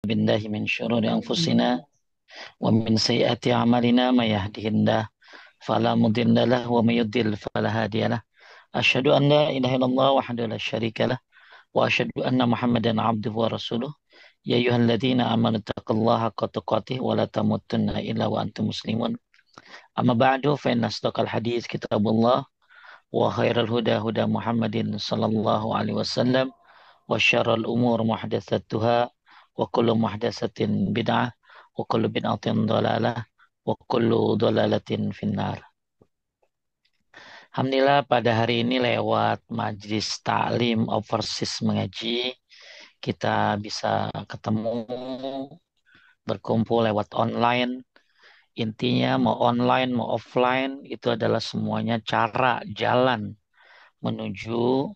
بالله من شرور أنفسنا ومن سيئات أعمالنا ما يهده الله فلا مضل له ومن يضلل فلا هادي له أشهد أن لا إله إلا الله وحده لا شريك له وأشهد أن محمدا عبده ورسوله يا أيها الذين آمنوا اتقوا الله حق تقاته ولا تموتن إلا وأنتم مسلمون أما بعد فإن أصدق الحديث كتاب الله وخير الهدى هدى محمد صلى الله عليه وسلم وشر الأمور محدثاتها وكل محدثة بدعة وكل بدعة ضلالة وكل ضلالة في النار. Alhamdulillah pada hari ini lewat majlis taklim overseas mengaji kita bisa ketemu berkumpul lewat online. Intinya mau online mau offline itu adalah semuanya cara jalan menuju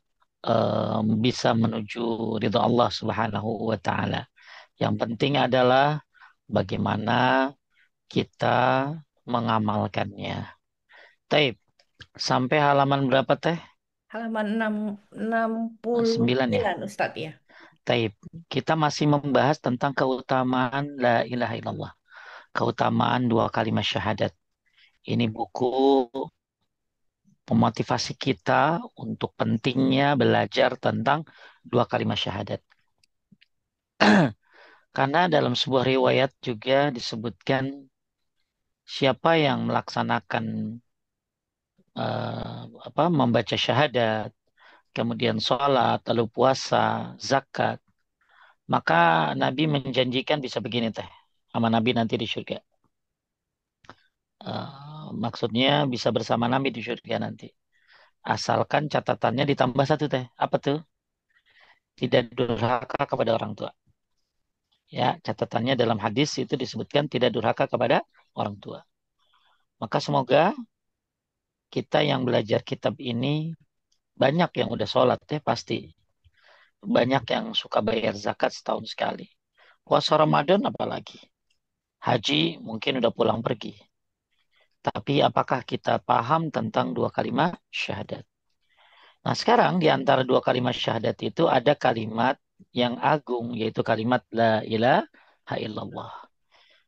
bisa menuju ridha Allah Subhanahu wa taala. Yang penting adalah bagaimana kita mengamalkannya. Taib, sampai halaman berapa teh? Halaman 60 9 ya. 9 Ustadz ya. Taib, kita masih membahas tentang keutamaan la ilaha illallah. Keutamaan dua kalimat syahadat. Ini buku memotivasi kita untuk pentingnya belajar tentang dua kalimat syahadat. Karena dalam sebuah riwayat juga disebutkan siapa yang melaksanakan membaca syahadat, kemudian sholat, lalu puasa, zakat, maka Nabi menjanjikan bisa begini teh, sama Nabi nanti di surga. Maksudnya bisa bersama Nabi di surga nanti. Asalkan catatannya ditambah satu teh. Apa tuh? Tidak durhaka kepada orang tua. Ya, catatannya dalam hadis itu disebutkan tidak durhaka kepada orang tua. Maka semoga kita yang belajar kitab ini banyak yang udah sholat ya pasti. Banyak yang suka bayar zakat setahun sekali. Puasa Ramadan apalagi. Haji mungkin udah pulang pergi. Tapi apakah kita paham tentang dua kalimat syahadat? Nah sekarang di antara dua kalimat syahadat itu ada kalimat yang agung yaitu kalimat la ilaha illallah.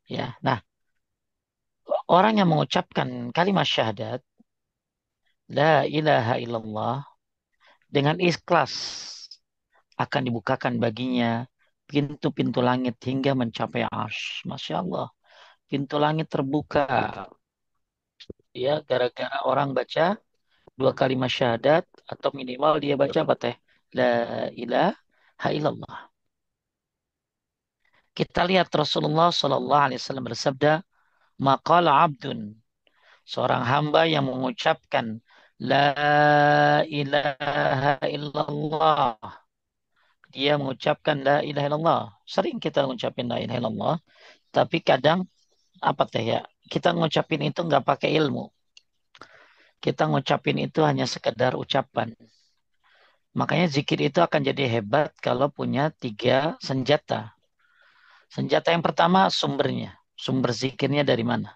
Ya, nah orang yang mengucapkan kalimat syahadat la ilaha illallah dengan ikhlas akan dibukakan baginya pintu-pintu langit hingga mencapai arsy. Masya Allah, pintu langit terbuka ya gara-gara orang baca dua kalimat syahadat atau minimal dia baca apa teh? La ilaha illallah. Kita lihat Rasulullah Shallallahu Alaihi Wasallam bersabda, "Maqala abdun, seorang hamba yang mengucapkan La ilaha illallah. Dia mengucapkan La ilaha illallah. Sering kita mengucapkan La ilaha illallah. Tapi kadang apa teh ya? Kita ngucapin itu nggak pakai ilmu. Kita ngucapin itu hanya sekedar ucapan. Makanya zikir itu akan jadi hebat kalau punya tiga senjata. Senjata yang pertama sumbernya. Sumber zikirnya dari mana?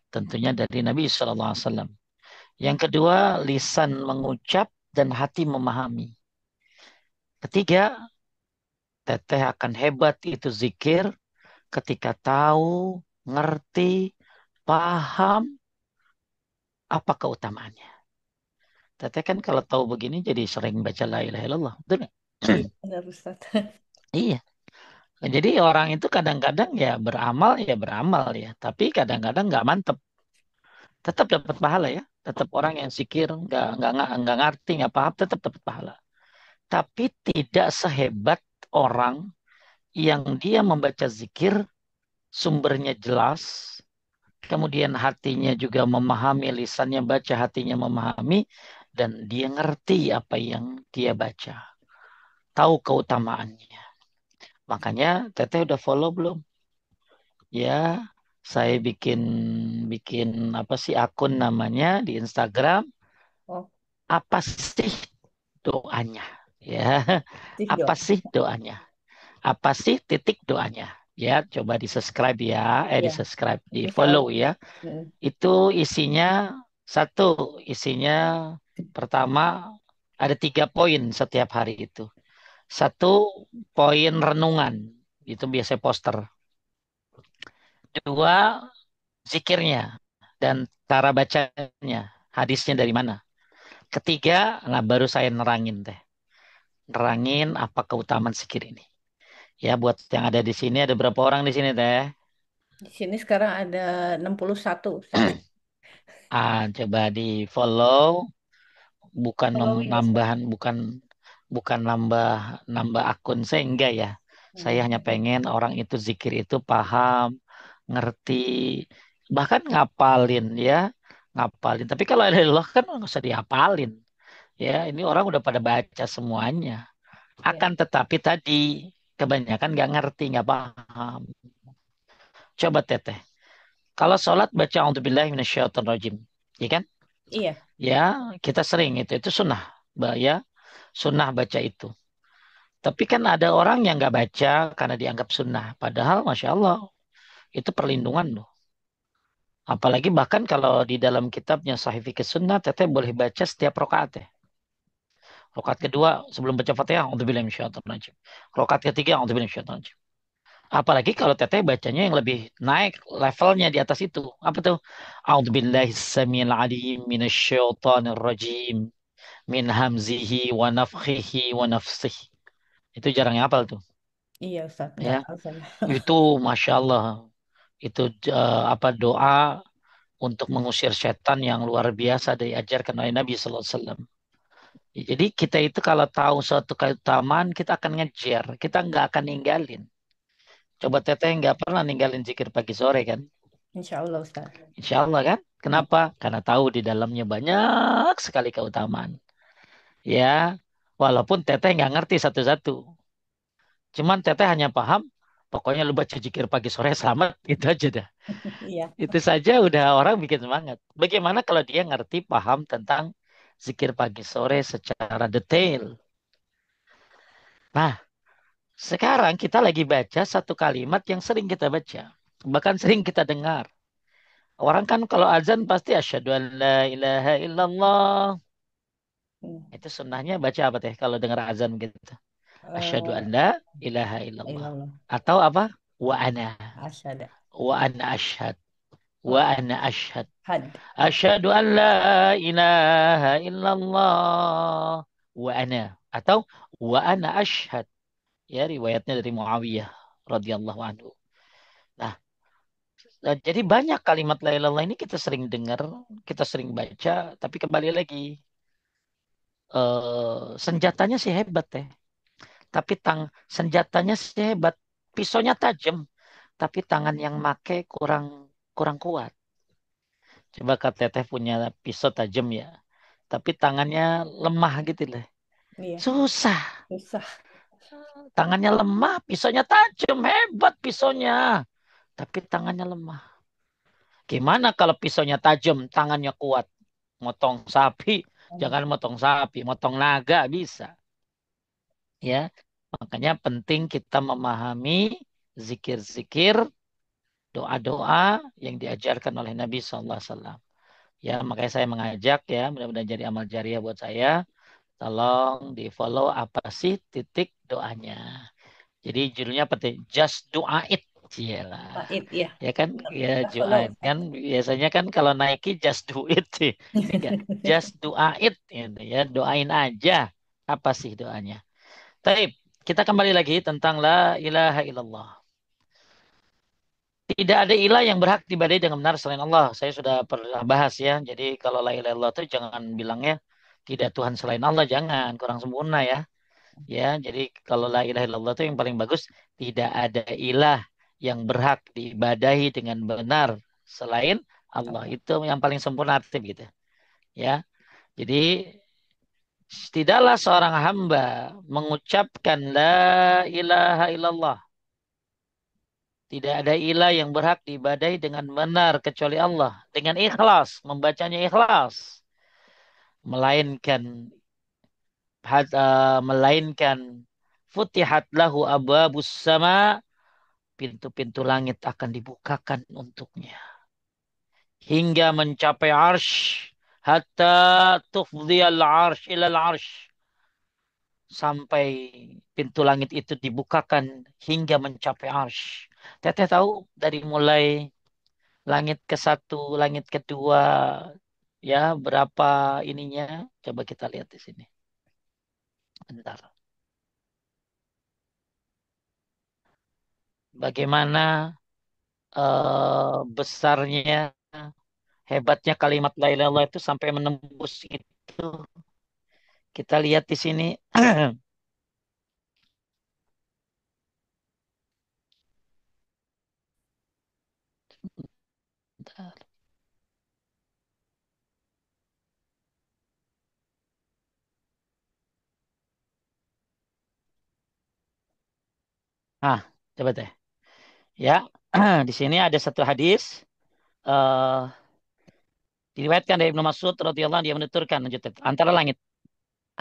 Tentunya dari Nabi SAW. Yang kedua, lisan mengucap dan hati memahami. Ketiga, teteh akan hebat itu zikir ketika tahu, ngerti, paham apa keutamaannya. Teteh kan kalau tahu begini jadi sering baca la ilaha illallah. Betul nggak? Iya, benar Ustadz. Iya. Jadi orang itu kadang-kadang ya beramal ya. Tapi kadang-kadang nggak mantep. Tetap dapat pahala ya. Tetap orang yang zikir nggak ngerti nggak paham tetap dapat pahala. Tapi tidak sehebat orang yang dia membaca zikir sumbernya jelas, kemudian hatinya juga memahami, lisannya baca, hatinya memahami, dan dia ngerti apa yang dia baca. Tahu keutamaannya. Makanya Teteh udah follow belum? Ya, saya bikin bikin apa sih akun namanya di Instagram. Oh, Apa sih doanya? Ya, sih apa dong. sih doanya? Apa sih titik doanya? Ya, coba di subscribe ya, di Ya, subscribe, di insya follow Allah. ya. Hmm. Itu isinya satu, isinya pertama ada 3 poin setiap hari itu. Satu, poin renungan. Itu biasanya poster. Dua, zikirnya dan cara bacanya. Hadisnya dari mana. Ketiga, nah baru saya nerangin teh. Nerangin apa keutamaan zikir ini. Ya, buat yang ada di sini, ada berapa orang di sini teh? Di sini sekarang ada 61, Ustaz. Coba di follow, bukan Follow ya, Ustaz. nambahan, bukan bukan nambah nambah akun saya enggak ya. Saya hanya Hmm. pengen orang itu zikir itu paham, ngerti, bahkan ngapalin ya, ngapalin. Tapi kalau ada Allah kan nggak usah dihafalin. Ya, ini orang udah pada baca semuanya. Ya. Akan tetapi tadi kebanyakan nggak ngerti, nggak paham. Coba teteh. Kalau sholat baca A'udzubillahi minasyaitonirrajim. Ya kan? Iya, Ya, kita sering itu sunnah. Ya, sunnah baca itu. Tapi kan ada orang yang nggak baca karena dianggap sunnah. Padahal, masya Allah, itu perlindungan loh. Apalagi bahkan kalau di dalam kitabnya Sahih Fikih Sunnah, teteh boleh baca setiap rakaat ya. Rakaat kedua sebelum baca Fatihah, A'udzubillahi minasyaitonirrajim. Rakaat ketiga, A'udzubillahi minasyaitonirrajim. Apalagi kalau teteh bacanya yang lebih naik levelnya di atas itu. Apa tuh? A'udzubillahi samil alim minasyaitonirrajim min hamzihi wa nafthihi wa nafsihi. Itu jarang hafal tuh. iya Ustaz. Nggak Ya, tahu saya. itu masya Allah. Itu apa doa untuk mengusir setan yang luar biasa diajarkan oleh Nabi Sallallahu Alaihi Wasallam. Jadi kita itu kalau tahu suatu keutamaan kita akan ngejar, kita nggak akan ninggalin. Coba teteh nggak pernah ninggalin zikir pagi sore kan? Insya Allah Ustaz. Insya Allah kan? Hmm. Kenapa? Karena tahu di dalamnya banyak sekali keutamaan. Ya, walaupun teteh nggak ngerti satu-satu. Cuman teteh hanya paham, pokoknya lu baca zikir pagi sore selamat, itu aja dah. Iya. Itu saja udah orang bikin semangat. Bagaimana kalau dia ngerti, paham tentang zikir pagi sore secara detail? Nah, sekarang kita lagi baca satu kalimat yang sering kita baca. Bahkan sering kita dengar. Orang kan kalau azan pasti asyhadu an la ilaha illallah. Hmm. Itu sunnahnya baca apa teh kalau dengar azan gitu? Asyhadu an Eh, la ilaha illallah. ilallah. Atau apa? Wa ana. Asyada. Wa ana ashhad. Wa Wah, ana ashhad. had. Asyhadu an la ilaha illallah wa ana atau wa ana asyhad. Ya, riwayatnya dari Muawiyah radhiyallahu anhu. Nah, jadi banyak kalimat la ilaha illallah ini kita sering dengar, kita sering baca, tapi kembali lagi senjatanya sih hebat ya. Tapi senjatanya sih hebat, pisaunya tajam, tapi tangan yang make kurang kurang kuat. Coba Kak Teteh punya pisau tajam ya, tapi tangannya lemah gitu lah. Iya, Susah. susah. Tangannya lemah, pisaunya tajam, hebat pisaunya. Tapi tangannya lemah. Gimana kalau pisaunya tajam, tangannya kuat? Motong sapi, Hmm. jangan motong sapi, motong naga bisa. Ya, makanya penting kita memahami zikir-zikir, doa-doa yang diajarkan oleh Nabi SAW. Ya, makanya saya mengajak ya, mudah-mudahan jadi amal jariah buat saya. Tolong di follow apa sih titik doanya. Jadi judulnya apa tuh? Just Do It. Iyalah. Pahit, iya. Ya kan, ya Kita Do follow It Ustaz. kan biasanya kan kalau Nike Just Do It sih. Ini enggak. Just Do It gitu ya. Doain aja. Apa sih doanya? Taib. Kita kembali lagi tentang la ilaha illallah. Tidak ada ilah yang berhak diibadahi dengan benar selain Allah. Saya sudah pernah bahas ya. Jadi kalau la ilaha illallah itu jangan bilangnya tidak Tuhan selain Allah. Jangan. Kurang sempurna ya. Ya, jadi kalau la ilaha illallah itu yang paling bagus, tidak ada ilah yang berhak diibadahi dengan benar selain Allah. Allah. Itu yang paling sempurna arti gitu. Ya. Jadi tidaklah seorang hamba mengucapkan la ilaha illallah. Tidak ada ilah yang berhak diibadahi dengan benar kecuali Allah. Dengan ikhlas, membacanya ikhlas. Melainkan melainkan futihat lahu abwabus sama, pintu-pintu langit akan dibukakan untuknya hingga mencapai arsh, hatta tufdhiyal arsh ilal arsh, sampai pintu langit itu dibukakan hingga mencapai arsy. Teteh tahu dari mulai langit ke satu, langit kedua, ya berapa ininya? Coba kita lihat di sini. Bentar. Bagaimana besarnya, hebatnya kalimat la ilaha illallah itu sampai menembus itu. Kita lihat di sini. Bentar. Ah, coba teh. Ya, di sini ada satu hadis. eh Diriwayatkan dari Ibnu Mas'ud radhiyallahu anhu, dia menuturkan lanjut, antara langit.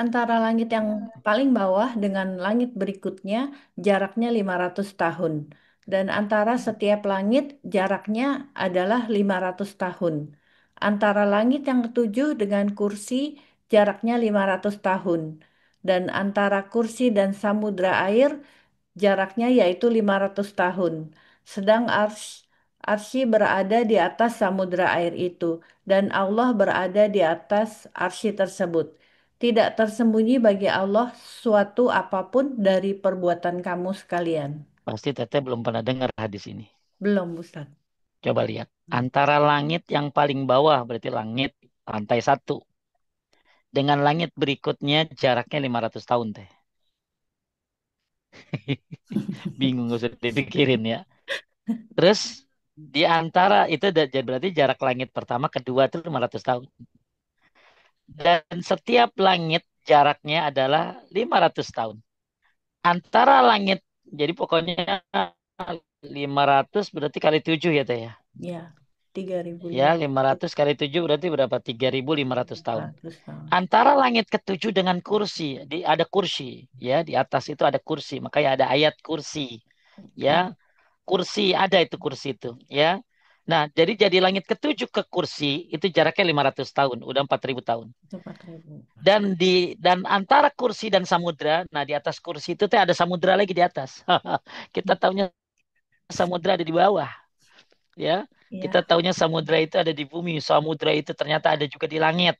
Antara langit yang paling bawah dengan langit berikutnya jaraknya 500 tahun. Dan antara setiap langit jaraknya adalah 500 tahun. Antara langit yang ketujuh dengan kursi jaraknya 500 tahun. Dan antara kursi dan samudra air jaraknya yaitu 500 tahun. Sedang arsy berada di atas samudra air itu, dan Allah berada di atas arsy tersebut. Tidak tersembunyi bagi Allah suatu apapun dari perbuatan kamu sekalian. Pasti teteh belum pernah dengar hadis ini. Belum, Ustaz. Coba lihat. Antara langit yang paling bawah, berarti langit lantai satu, dengan langit berikutnya jaraknya 500 tahun teh. Bingung, gak usah dipikirin ya. Terus di antara itu berarti jarak langit pertama kedua itu 500 tahun. Dan setiap langit jaraknya adalah 500 tahun. Antara langit, jadi pokoknya 500 berarti kali 7 ya teh ya. Ya, Ya, 500 kali 7 berarti berapa? 3.500 tahun. 3.500 tahun. Antara langit ketujuh dengan kursi, ada kursi, ya, di atas itu ada kursi, makanya ada ayat kursi, ya. Ya, Kursi ada itu kursi itu, ya. Nah, jadi langit ketujuh ke kursi itu jaraknya 500 tahun, udah 4.000 tahun. 4.000. Dan antara kursi dan samudra, nah di atas kursi itu teh ada samudra lagi di atas. Kita taunya samudra ada di bawah, ya. Kita Ya, taunya samudra itu ada di bumi, samudra itu ternyata ada juga di langit.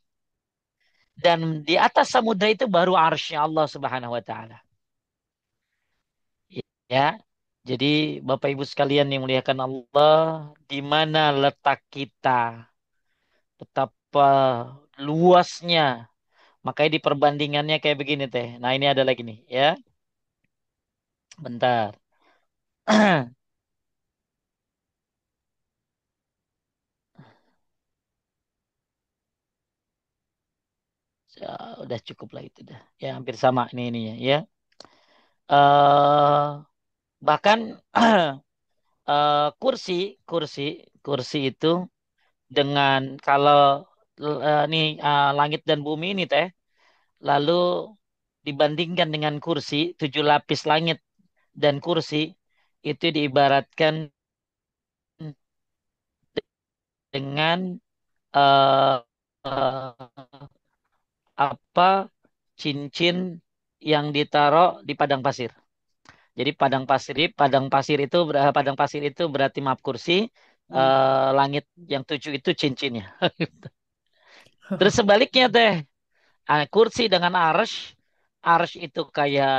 Dan di atas samudra itu baru arsy Allah Subhanahu wa taala. Ya. Jadi Bapak Ibu sekalian yang muliakan Allah, di mana letak kita? Betapa luasnya. Makanya di perbandingannya kayak begini teh. Nah, ini ada lagi nih, ya. Bentar. Ya, udah cukup lah itu dah. Ya, hampir sama ini ya. eh Bahkan kursi, kursi, kursi itu dengan kalau nih langit dan bumi ini teh, lalu dibandingkan dengan kursi, 7 lapis langit dan kursi itu diibaratkan dengan eh, eh, apa cincin yang ditaruh di padang pasir. Jadi padang pasir itu berarti maaf kursi, hmm. langit yang 7 itu cincinnya. Terus sebaliknya teh, kursi dengan arsh, arsh itu kayak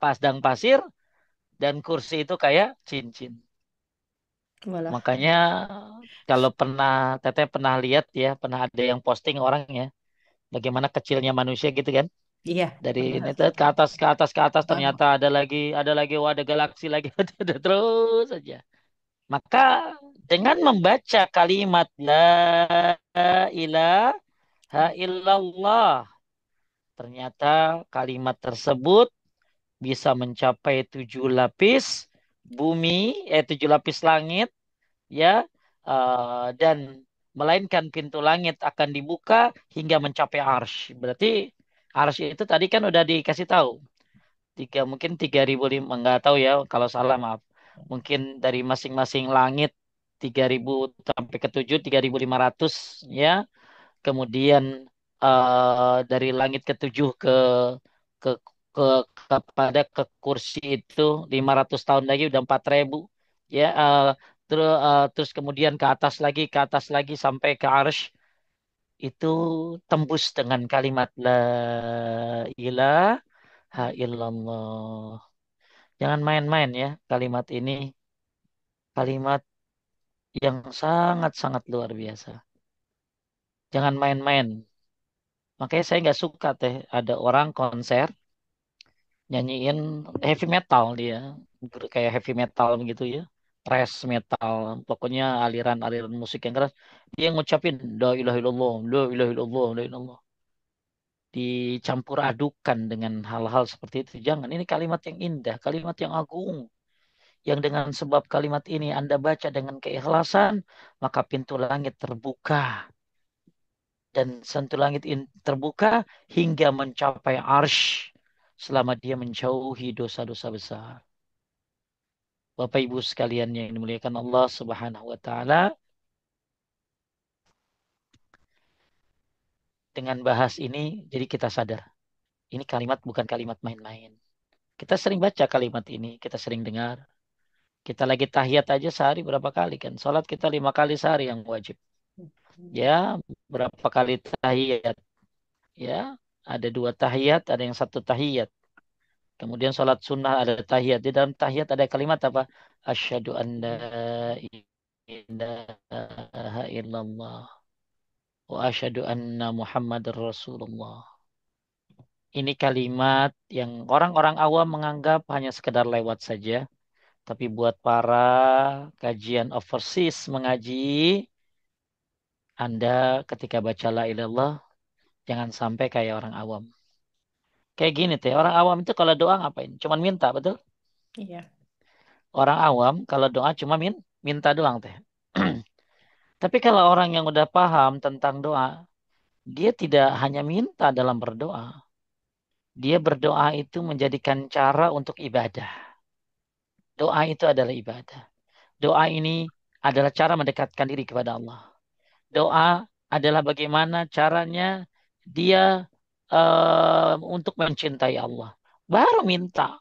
padang pasir dan kursi itu kayak cincin. Malah, Makanya kalau Teteh pernah lihat ya, pernah ada yang posting orang ya, bagaimana kecilnya manusia gitu kan. iya, Dari pernah ini tuh lihat. ke atas ke atas ke atas Ah, ternyata ada lagi, wah, ada galaksi lagi, ada terus saja. Maka dengan membaca kalimat la ilaha illallah, ternyata kalimat tersebut bisa mencapai 7 lapis bumi, 7 lapis langit, ya, dan melainkan pintu langit akan dibuka hingga mencapai arsy. Berarti arsy itu tadi kan udah dikasih tahu. Mungkin 3.005, nggak tahu ya kalau salah, maaf. Mungkin dari masing-masing langit 3.000 sampai ke 7, 3.500, ya. Kemudian dari langit ke 7 ke ke ke kepada ke kursi itu 500 tahun lagi udah 4.000 ya terus kemudian ke atas lagi sampai ke arsy itu tembus dengan kalimat la ilaha illallah. Jangan main-main ya kalimat ini, kalimat yang sangat-sangat luar biasa. Jangan main-main. Makanya saya nggak suka teh ada orang konser nyanyiin heavy metal dia, kayak heavy metal begitu ya, thrash metal, pokoknya aliran-aliran musik yang keras. Dia ngucapin la ilaha illallah, la ilaha illallah, la ilaha illallah. Dicampur adukan dengan hal-hal seperti itu. Jangan, ini kalimat yang indah, kalimat yang agung. Yang dengan sebab kalimat ini Anda baca dengan keikhlasan, maka pintu langit terbuka. Dan sentuh langit terbuka hingga mencapai arsh selama dia menjauhi dosa-dosa besar. Bapak Ibu sekalian yang dimuliakan Allah Subhanahu wa taala, dengan bahas ini jadi kita sadar, ini kalimat bukan kalimat main-main. Kita sering baca kalimat ini, kita sering dengar. Kita lagi tahiyat aja sehari berapa kali kan? Salat kita 5 kali sehari yang wajib. Ya, berapa kali tahiyat? Ya, ada 2 tahiyat, ada yang 1 tahiyat. Kemudian sholat sunnah ada tahiyat. Di dalam tahiyat ada kalimat apa? Asyhadu an la ilaha illallah wa asyhadu anna Muhammadar Rasulullah. Ini kalimat yang orang-orang awam menganggap hanya sekedar lewat saja. Tapi buat para kajian overseas mengaji, Anda ketika baca la ilallah, jangan sampai kayak orang awam. Kayak gini teh, orang awam itu kalau doa ngapain? Cuman minta, betul? Iya. Orang awam kalau doa cuma minta doang teh. Tapi kalau orang yang udah paham tentang doa, dia tidak hanya minta dalam berdoa. Dia berdoa itu menjadikan cara untuk ibadah. Doa itu adalah ibadah. Doa ini adalah cara mendekatkan diri kepada Allah. Doa adalah bagaimana caranya dia untuk mencintai Allah. Baru minta.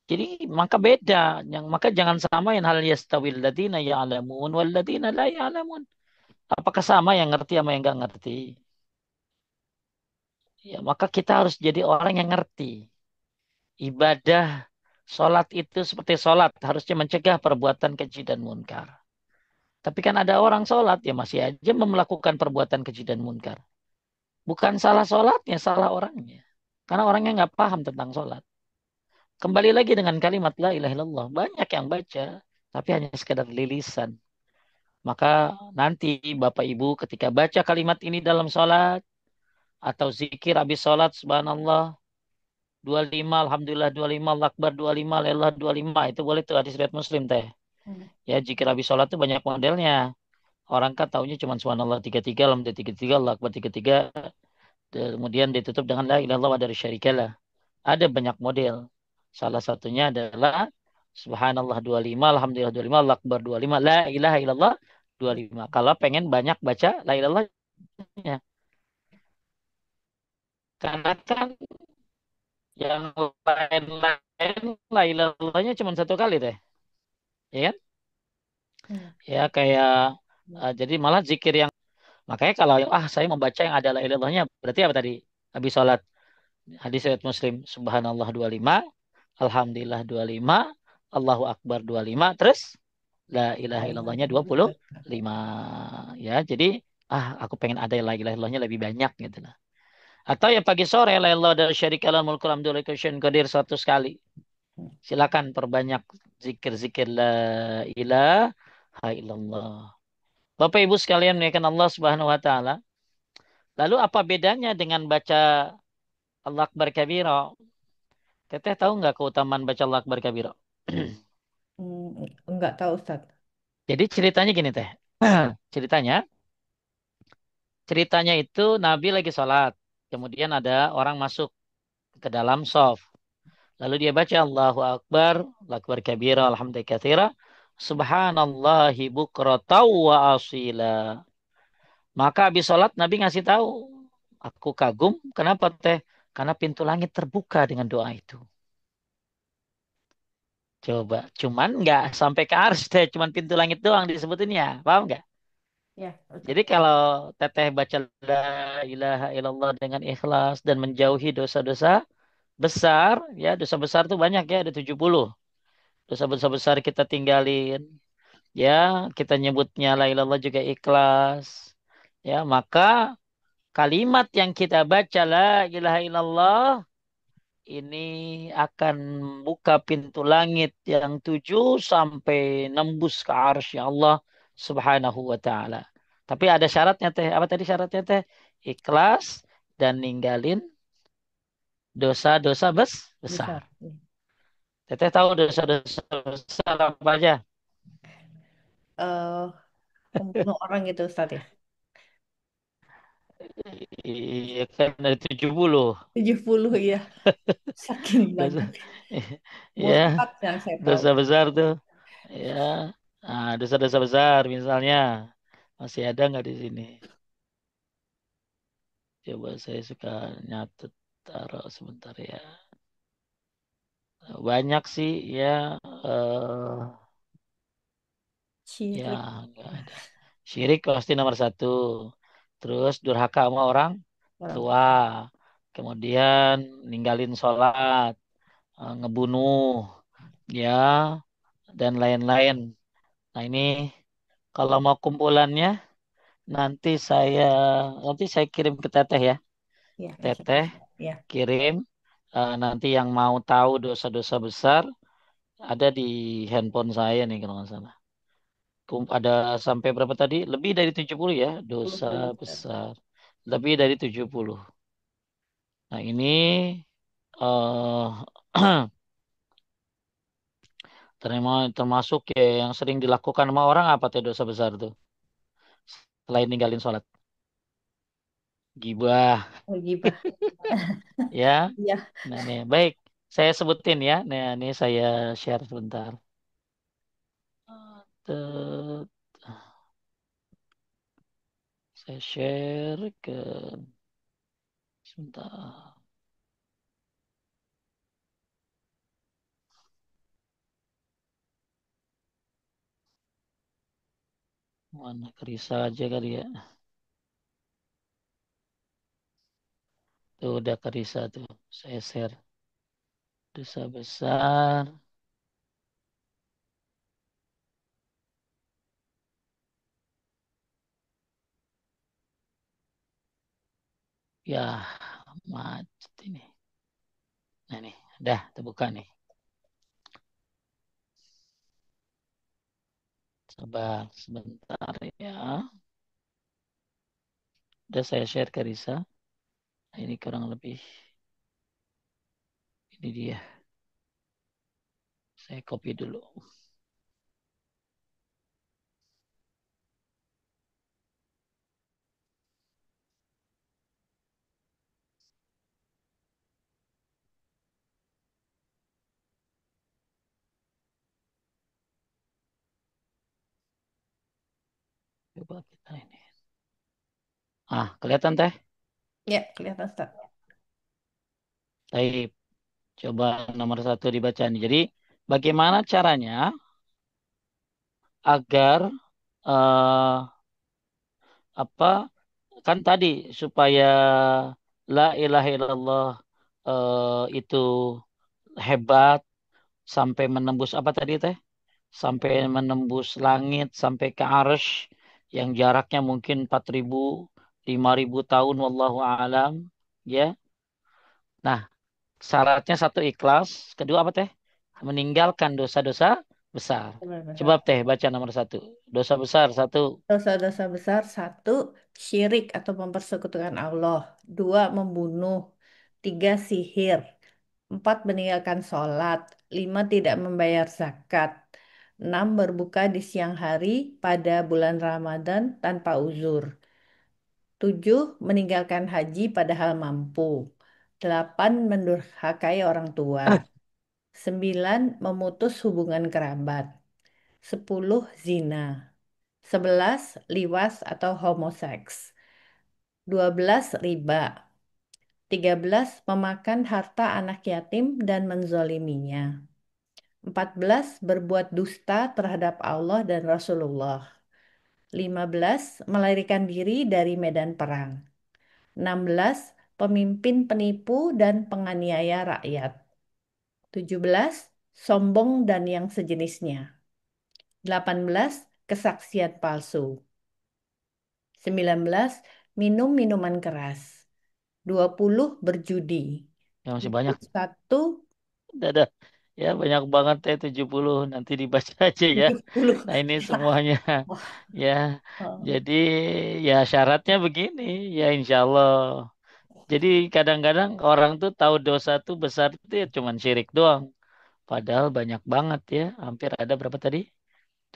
Jadi maka beda. Maka jangan samain hal yastawil ladina ya'lamun wal ladina la ya'lamun. Apakah sama yang ngerti sama yang nggak ngerti? Ya, maka kita harus jadi orang yang ngerti. Ibadah sholat itu seperti sholat. Harusnya mencegah perbuatan keji dan munkar. Tapi kan ada orang sholat, ya masih aja melakukan perbuatan keji dan munkar. Bukan salah sholatnya, salah orangnya. Karena orangnya nggak paham tentang sholat. Kembali lagi dengan kalimat la ilaha illallah. Banyak yang baca, tapi hanya sekedar lilisan. Maka nanti Bapak Ibu ketika baca kalimat ini dalam sholat, atau zikir habis sholat, subhanallah, 25, alhamdulillah 25, Allah Akbar 25, la ilaha 25. Itu boleh tuh hadis riwayat Muslim teh. Hmm. Ya, zikir habis sholat tuh banyak modelnya. Orang kan taunya cuma subhanallah 33, alhamdulillah 33, Allah Akbar 33. Kemudian ditutup dengan la ilaha illallah dari syarikalah. Ada banyak model. Salah satunya adalah subhanallah 25, alhamdulillah 25, Allah Akbar 25, la ilaha illallah 25. Kalau pengen banyak baca la ilaha illallahnya. Karena kan yang lain-lain la ilaha illallahnya cuma 1 kali teh. Ya kan? Hmm. Ya kayak jadi malah zikir yang makanya kalau saya membaca yang ada la ilaha illallahnya berarti apa tadi? Habis sholat hadis riwayat Muslim subhanallah 25, alhamdulillah 25, Allahu Akbar 25, terus la ilaha La ilaha illallahnya illallah. 25. Ya, jadi aku pengen ada la ilaha illallahnya lebih banyak gitu lah. Atau yang pagi sore la ilaha dari syarikalah mulkul hamdulillah qadir 100 kali. Silakan perbanyak zikir-zikir la ilaha illallah. Bapak Ibu sekalian menaikkan Allah Subhanahu wa taala. Lalu apa bedanya dengan baca Allah Akbar kabira? Teteh tahu nggak keutamaan baca Allah Akbar kabira? Enggak tahu Ustaz. Jadi ceritanya gini teh. Ceritanya, ceritanya itu Nabi lagi sholat. Kemudian ada orang masuk ke dalam shaf. Lalu dia baca Allahu Akbar, Allahu Akbar kabira, alhamdulillah katsira, subhanallahi bukratan wa asila. Maka habis sholat Nabi ngasih tahu, aku kagum, kenapa teh? Karena pintu langit terbuka dengan doa itu. Coba, cuman nggak sampai ke ars deh, cuman pintu langit doang disebutinnya, paham nggak? Ya, betul. Jadi kalau teteh baca la ilaha illallah dengan ikhlas dan menjauhi dosa-dosa besar, ya dosa besar tuh banyak ya, ada 70. Dosa-dosa besar kita tinggalin, ya kita nyebutnya la ilaha illallah juga ikhlas. Ya, maka kalimat yang kita baca la ilaha illallah ini akan buka pintu langit yang 7 sampai nembus ke arsy Allah Subhanahu wa taala. Tapi ada syaratnya teh. Apa tadi syaratnya teh? Ikhlas dan ninggalin dosa-dosa besar. Besar. Ya. Teteh tahu dosa-dosa besar apa aja? Eh, Membunuh orang gitu Ustaz ya. Iya kan ada 70. 70 ya. Saking Dosa, banyak. ya, Murtad yang saya tahu. dosa besar tuh. Ya, nah, dosa-dosa besar misalnya. Masih ada nggak di sini? Coba saya suka nyatet, taruh sebentar ya. Banyak sih ya. eh Ya Syirik. nggak ada. Syirik pasti nomor satu. Terus durhaka sama orang Orang tua. tua. Kemudian ninggalin sholat, ngebunuh, ya dan lain-lain. Nah ini kalau mau kumpulannya nanti saya nanti saya kirim ke Teteh ya. Ya, insya Teteh Allah. Ya, kirim. Nanti yang mau tahu dosa-dosa besar ada di handphone saya nih kalau nggak salah. Ada sampai berapa tadi? Lebih dari 70 ya, 10 dosa tadi Ustaz. besar. Lebih dari 70. Nah, ini eh termasuk ya yang sering dilakukan sama orang apa tuh dosa besar tuh? Selain ninggalin sholat. Gibah, Oh, gibah. ya. Iya. Nah, nih, baik. Saya sebutin ya. Nah, ini saya share sebentar. Tet- Saya share ke sebentar. Mana Kerisa aja kali ya. Tuh udah Kerisa tuh. Saya share. Dosa besar. Ya, macet ini. Nah nih, udah terbuka nih. Coba sebentar ya. Udah saya share ke Risa. Nah, ini kurang lebih. Ini dia. Saya copy dulu. Coba kita ini. Ah, kelihatan teh? Ya, kelihatan Ustaz. Baik. Coba nomor satu dibaca nih. Jadi, bagaimana caranya agar eh, apa kan tadi supaya la ilaha illallah itu hebat sampai menembus apa tadi teh? Sampai menembus langit, sampai ke arsy yang jaraknya mungkin 4.000, 5.000 tahun wallahu alam, ya. Nah, syaratnya satu ikhlas, kedua apa teh? Meninggalkan dosa-dosa besar. Coba Benar-benar. teh baca nomor satu. Dosa besar satu. Dosa-dosa besar, satu, syirik atau mempersekutukan Allah. Dua, membunuh. Tiga, sihir. Empat, meninggalkan sholat. Lima, tidak membayar zakat. Enam, berbuka di siang hari pada bulan Ramadan tanpa uzur. Tujuh, meninggalkan haji padahal mampu. Delapan, mendurhakai orang tua. Sembilan, memutus hubungan kerabat. Sepuluh, zina. 11 liwas atau homoseks. 12 riba. 13, memakan harta anak yatim dan menzoliminya. 14, berbuat dusta terhadap Allah dan Rasulullah. 15, melarikan diri dari medan perang. 16, pemimpin penipu dan penganiaya rakyat. 17, sombong dan yang sejenisnya. 18, kesaksian palsu. 19, minum minuman keras. 20, berjudi. Ya, masih Dua banyak. puluh satu, Dadah. Ya, banyak banget 70. Nanti dibaca aja ya. 70. Nah, ini semuanya. Wah, Ya, oh, jadi ya syaratnya begini. Ya, insya Allah. Jadi kadang-kadang orang tuh tahu dosa tuh besar itu ya cuman syirik doang. Padahal banyak banget ya. Hampir ada berapa tadi?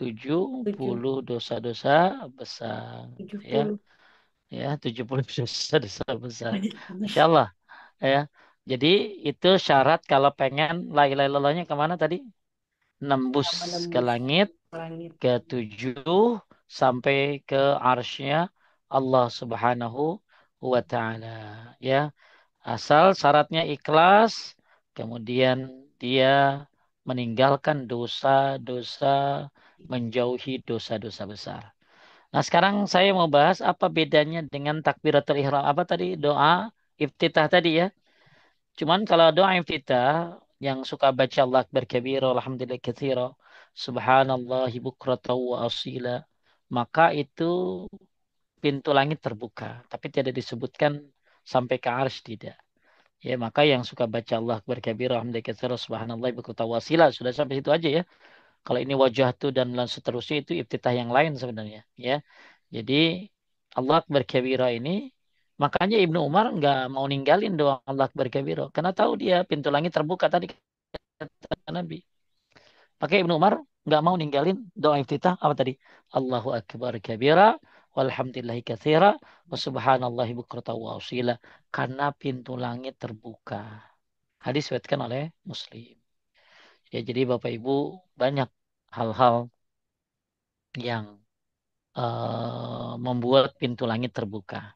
tujuh tujuh, puluh dosa-dosa besar. tujuh Ya, puluh. ya 70 dosa-dosa besar. Banyak benar. Masya Allah. Ya. Jadi itu syarat kalau pengen la ilaha illallahnya kemana tadi? Nembus Yang ke menembus langit, langit. ke tujuh, sampai ke arsy-Nya Allah Subhanahu wa Ta'ala. Ya, asal syaratnya ikhlas, kemudian dia meninggalkan dosa-dosa, menjauhi dosa-dosa besar. Nah, sekarang saya mau bahas apa bedanya dengan takbiratul ihram. Apa tadi? Doa iftitah tadi ya. Cuman kalau doa iftitah yang suka baca Allah Akbar kabira, alhamdulillah katsira, subhanallahi bukratan wa asila, maka itu pintu langit terbuka, tapi tidak disebutkan sampai ke arsy tidak. Ya, maka yang suka baca Allah Akbar kabira, alhamdulillah katsira, subhanallahi bukratan wa asila sudah sampai situ aja ya. Kalau ini wajah tuh dan seterusnya itu iftitah yang lain sebenarnya, ya. Jadi Allah Akbar kabira ini makanya Ibnu Umar nggak mau ninggalin doa Allah Akbar kabira karena tahu dia pintu langit terbuka tadi kata Nabi. Maka Ibnu Umar nggak mau ninggalin doa iftitah apa tadi? Allahu Akbar kabira walhamdulillahi katsira wa subhanallahi bukratan wa asila karena pintu langit terbuka. Hadis diriwayatkan oleh Muslim. Ya, jadi Bapak Ibu banyak hal-hal yang membuat pintu langit terbuka.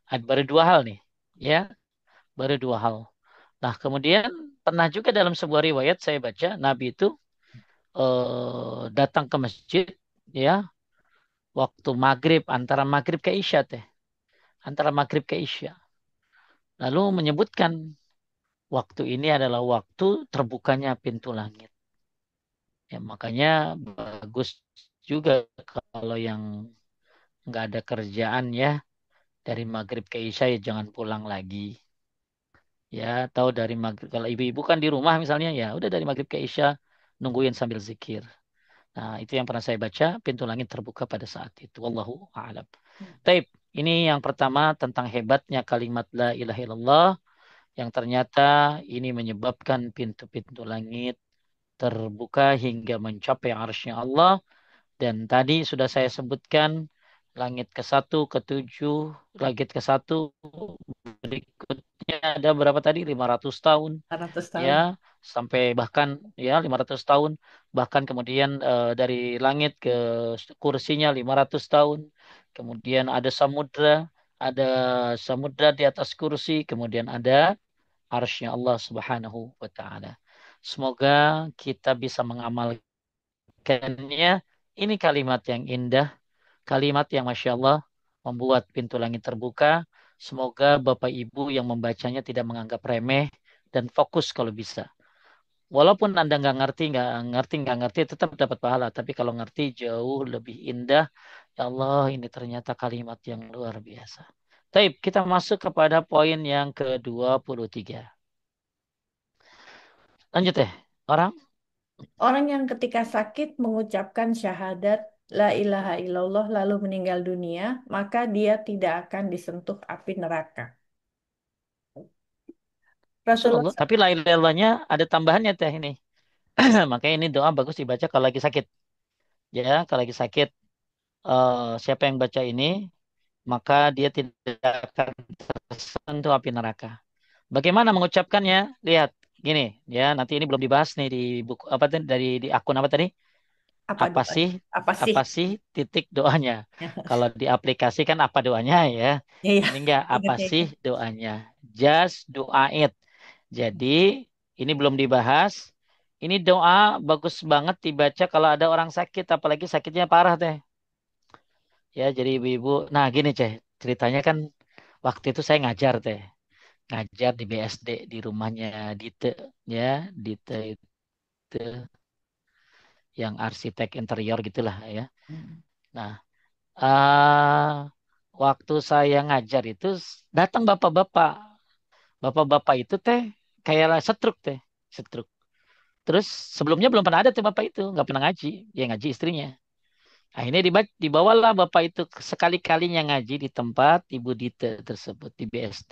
Baru dua hal nih, ya, baru dua hal. Nah, kemudian pernah juga dalam sebuah riwayat saya baca Nabi itu datang ke masjid, ya, waktu maghrib antara maghrib ke isya teh, antara maghrib ke isya. Lalu menyebutkan waktu ini adalah waktu terbukanya pintu langit. Ya, makanya bagus juga kalau yang nggak ada kerjaan ya dari maghrib ke isya ya jangan pulang lagi. Ya, tahu dari maghrib. Kalau ibu-ibu kan di rumah misalnya, ya udah dari maghrib ke isya nungguin sambil zikir. Nah, itu yang pernah saya baca, pintu langit terbuka pada saat itu. Wallahu a'lam. Taib, ini yang pertama tentang hebatnya kalimat la ilaha illallah yang ternyata ini menyebabkan pintu-pintu langit terbuka hingga mencapai arsy Allah. Dan tadi sudah saya sebutkan langit ke satu, ke tujuh, langit ke satu berikutnya ada berapa tadi? 500 tahun 100 ya, tahun. sampai bahkan ya 500 tahun, bahkan kemudian dari langit ke kursinya 500 tahun, kemudian ada samudra di atas kursi, kemudian ada arsy Allah Subhanahu wa taala. Semoga kita bisa mengamalkannya. Ini kalimat yang indah, kalimat yang Masya Allah membuat pintu langit terbuka. Semoga Bapak Ibu yang membacanya tidak menganggap remeh dan fokus kalau bisa. Walaupun Anda nggak ngerti, tetap dapat pahala. Tapi kalau ngerti jauh lebih indah. Ya Allah, ini ternyata kalimat yang luar biasa. Taib, kita masuk kepada poin yang ke-23. Lanjut ya, orang. Orang yang ketika sakit mengucapkan syahadat La ilaha illallah lalu meninggal dunia, maka dia tidak akan disentuh api neraka. Rasulullah Subhanallah. Tapi la ilaha illallahnya ada tambahannya teh ini. Makanya ini doa bagus dibaca kalau lagi sakit. Ya, kalau lagi sakit, siapa yang baca ini, maka dia tidak akan tersentuh api neraka. Bagaimana mengucapkannya? Lihat, gini, ya nanti ini belum dibahas nih di buku apa tadi dari di akun apa tadi? Apa Apa doa? sih Apa sih? apa sih titik doanya? Kalau di aplikasi kan apa doanya ya. Ya, ya. Ini enggak apa Ingatnya sih itu. doanya? Just doa it. Jadi ini belum dibahas. Ini doa bagus banget dibaca kalau ada orang sakit, apalagi sakitnya parah teh. Ya, jadi ibu-ibu. Nah, gini Ceh, ceritanya kan waktu itu saya ngajar teh, ngajar di BSD di rumahnya Dite, ya, Dite itu yang arsitek interior gitulah ya. Hmm. Nah, waktu saya ngajar itu datang bapak-bapak, bapak-bapak itu teh kayak setruk teh, setruk. Terus sebelumnya belum pernah ada tuh bapak itu, nggak pernah ngaji, ya ngaji istrinya. Akhirnya dibawalah bapak itu sekali-kalinya ngaji di tempat Ibu Dite tersebut di BSD.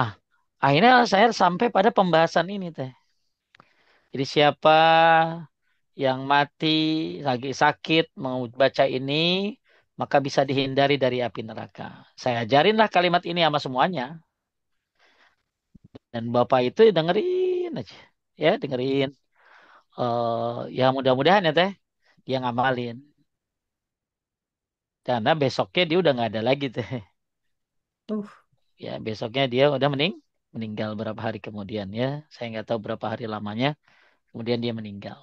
Ah, akhirnya saya sampai pada pembahasan ini teh. Jadi siapa yang mati lagi sakit mau baca ini maka bisa dihindari dari api neraka. Saya ajarinlah kalimat ini sama semuanya dan bapak itu dengerin aja, ya dengerin. Ya mudah-mudahan ya teh dia ngamalin. Karena besoknya dia udah nggak ada lagi teh. Uh, Ya besoknya dia udah meninggal berapa hari kemudian ya. Saya nggak tahu berapa hari lamanya. Kemudian dia meninggal.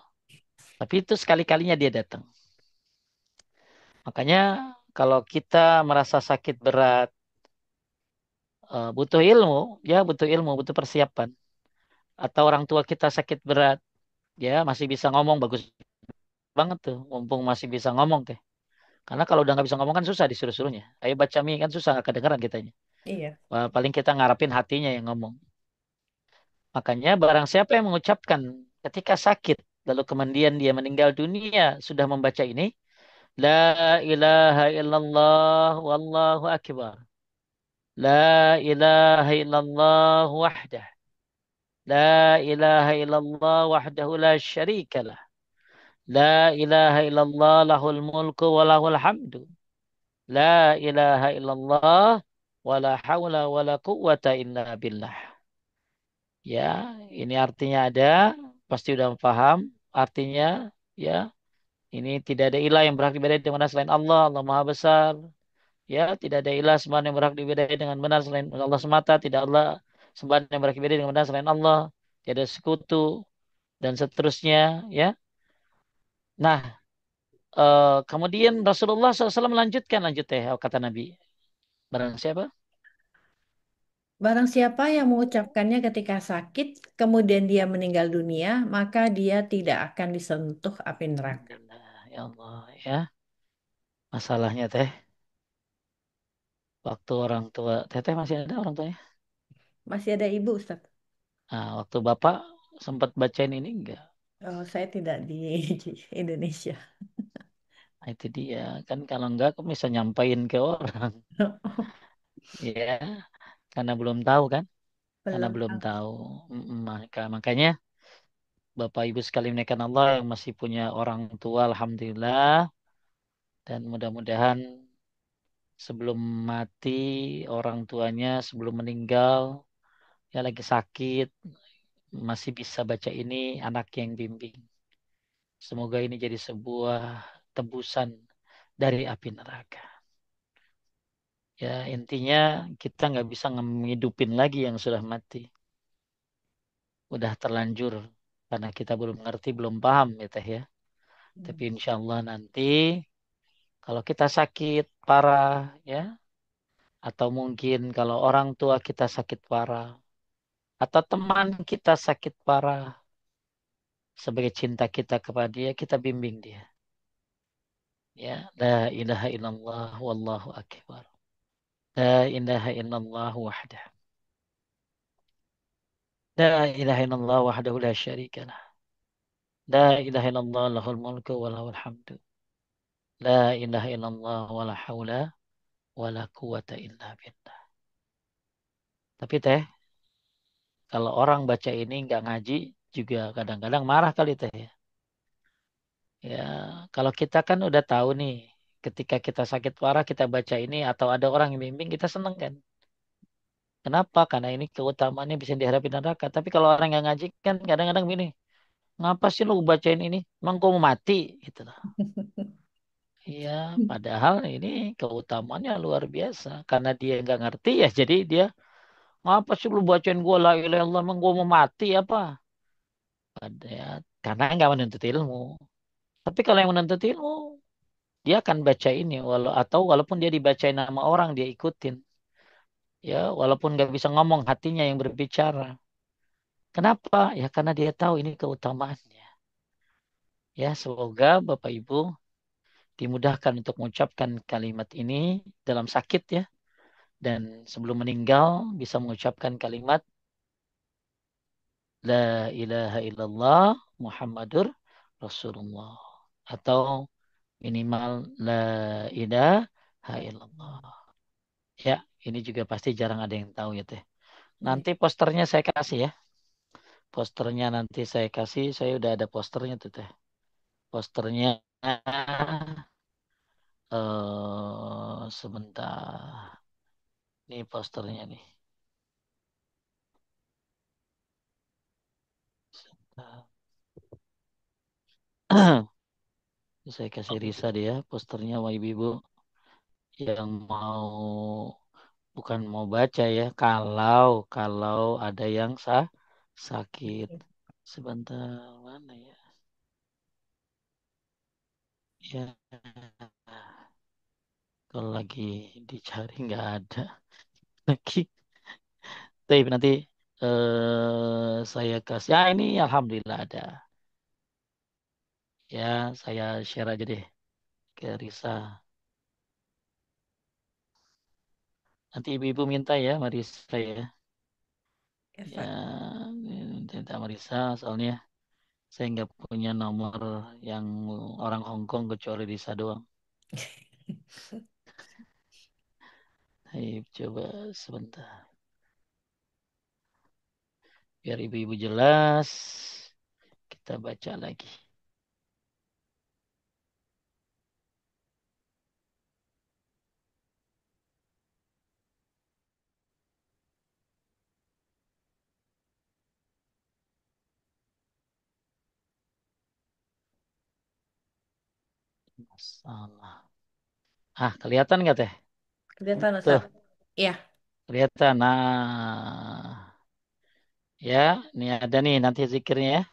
Tapi itu sekali-kalinya dia datang. Makanya kalau kita merasa sakit berat, butuh ilmu, ya butuh ilmu, butuh persiapan. Atau orang tua kita sakit berat, ya masih bisa ngomong, bagus banget tuh. Mumpung masih bisa ngomong teh. Karena kalau udah nggak bisa ngomong kan susah disuruh-suruhnya. Ayo baca mi kan susah nggak kedengeran kitanya. iya. Wah, paling kita ngarapin hatinya yang ngomong. Makanya barang siapa yang mengucapkan ketika sakit, lalu kemudian dia meninggal dunia sudah membaca ini, La ilaha illallah wallahu akbar. La ilaha illallah wahdah. La ilaha illallah wahdahu la syarika lah. La ilaha illallah lahul mulku wa lahul hamdu. La ilaha illallah wa la hawla wa la quwwata illa billah. Ya, ini artinya ada, pasti udah paham. Artinya, ya, ini tidak ada ilah yang berhak diibadahi dengan benar selain Allah. Allah Maha Besar. Ya, tidak ada ilah sembahan yang berhak diibadahi dengan benar selain Allah semata. Tidak Allah sembahan yang berhak diibadahi dengan benar selain Allah. Tiada sekutu dan seterusnya. Ya, nah, kemudian Rasulullah SAW melanjutkan lanjut teh kata Nabi. Barang siapa? Barang siapa yang mengucapkannya ketika sakit, kemudian dia meninggal dunia, maka dia tidak akan disentuh api neraka. Alhamdulillah, ya Allah, ya. Masalahnya teh, waktu orang tua, teteh masih ada orang tuanya? Masih ada ibu, Ustaz? Nah, waktu bapak sempat bacain ini enggak? Oh, saya tidak di Indonesia. Nah, itu dia. Kan kalau enggak, kok bisa nyampain ke orang. Ya, karena belum tahu kan? Karena Belum belum tahu. tahu. Makanya Bapak Ibu sekalian menaikkan Allah yang masih punya orang tua, Alhamdulillah. Dan mudah-mudahan sebelum mati orang tuanya, sebelum meninggal, ya lagi sakit, masih bisa baca ini anak yang bimbing. Semoga ini jadi sebuah tebusan dari api neraka. Ya intinya kita nggak bisa ngehidupin lagi yang sudah mati. Udah terlanjur karena kita belum ngerti, belum paham ya teh ya. Tapi insya Allah nanti kalau kita sakit parah ya, atau mungkin kalau orang tua kita sakit parah, atau teman kita sakit parah, sebagai cinta kita kepada dia, kita bimbing dia. Ya, la ilaha illallah wallahu akbar. La ilaha illallah wahdah. La ilaha illallah wahdahu la syarika lah. La ilaha illallah lahul mulku wa lahul hamdu. La ilaha illallah wa la hawla wa la quwata illa billah. Tapi teh, kalau orang baca ini nggak ngaji, juga kadang-kadang marah kali teh ya. Ya, kalau kita kan udah tahu nih, ketika kita sakit parah kita baca ini atau ada orang yang bimbing kita seneng kan. Kenapa? Karena ini keutamaannya bisa dihadapi neraka. Tapi kalau orang yang ngaji kan kadang-kadang gini, Ngapa sih lu bacain ini? Emang gua mau mati? Gitu lah. Iya, padahal ini keutamaannya luar biasa. Karena dia nggak ngerti ya, jadi dia ngapa sih lu bacain gua la ilaha illallah? Emang gua mau mati apa? Karena nggak menuntut ilmu. Tapi kalau yang menuntut ilmu, dia akan baca ini, atau walaupun dia dibacain nama orang, dia ikutin. Ya, walaupun nggak bisa ngomong, hatinya yang berbicara. Kenapa? Ya karena dia tahu ini keutamaannya. Ya, semoga Bapak Ibu dimudahkan untuk mengucapkan kalimat ini dalam sakit ya. Dan sebelum meninggal bisa mengucapkan kalimat La ilaha illallah Muhammadur Rasulullah. Atau minimal La ilaha illallah. Ya, ini juga pasti jarang ada yang tahu ya Teh. Iya. Nanti posternya saya kasih ya. Posternya nanti saya kasih. Saya udah ada posternya tuh Teh. Posternya sebentar. Ini posternya nih. Sebentar. Saya kasih Risa dia posternya Wah Ibu yang bukan mau baca ya. Kalau ada yang sakit. Sebentar mana ya? Ya, kalau lagi dicari nggak ada lagi. Tapi nanti saya kasih. Ya ini alhamdulillah ada. Ya saya share aja deh ke Risa. Nanti ibu-ibu minta ya Marisa ya. Ya Eva. minta Marisa soalnya saya nggak punya nomor yang orang Hong Kong kecuali Risa doang. Ayo coba sebentar. Biar ibu-ibu jelas. Kita baca lagi. Masalah. Ah, kelihatan nggak teh? Kelihatan Tuh, Ustaz. Iya. kelihatan. Nah, ya, ini ada nih nanti zikirnya ya.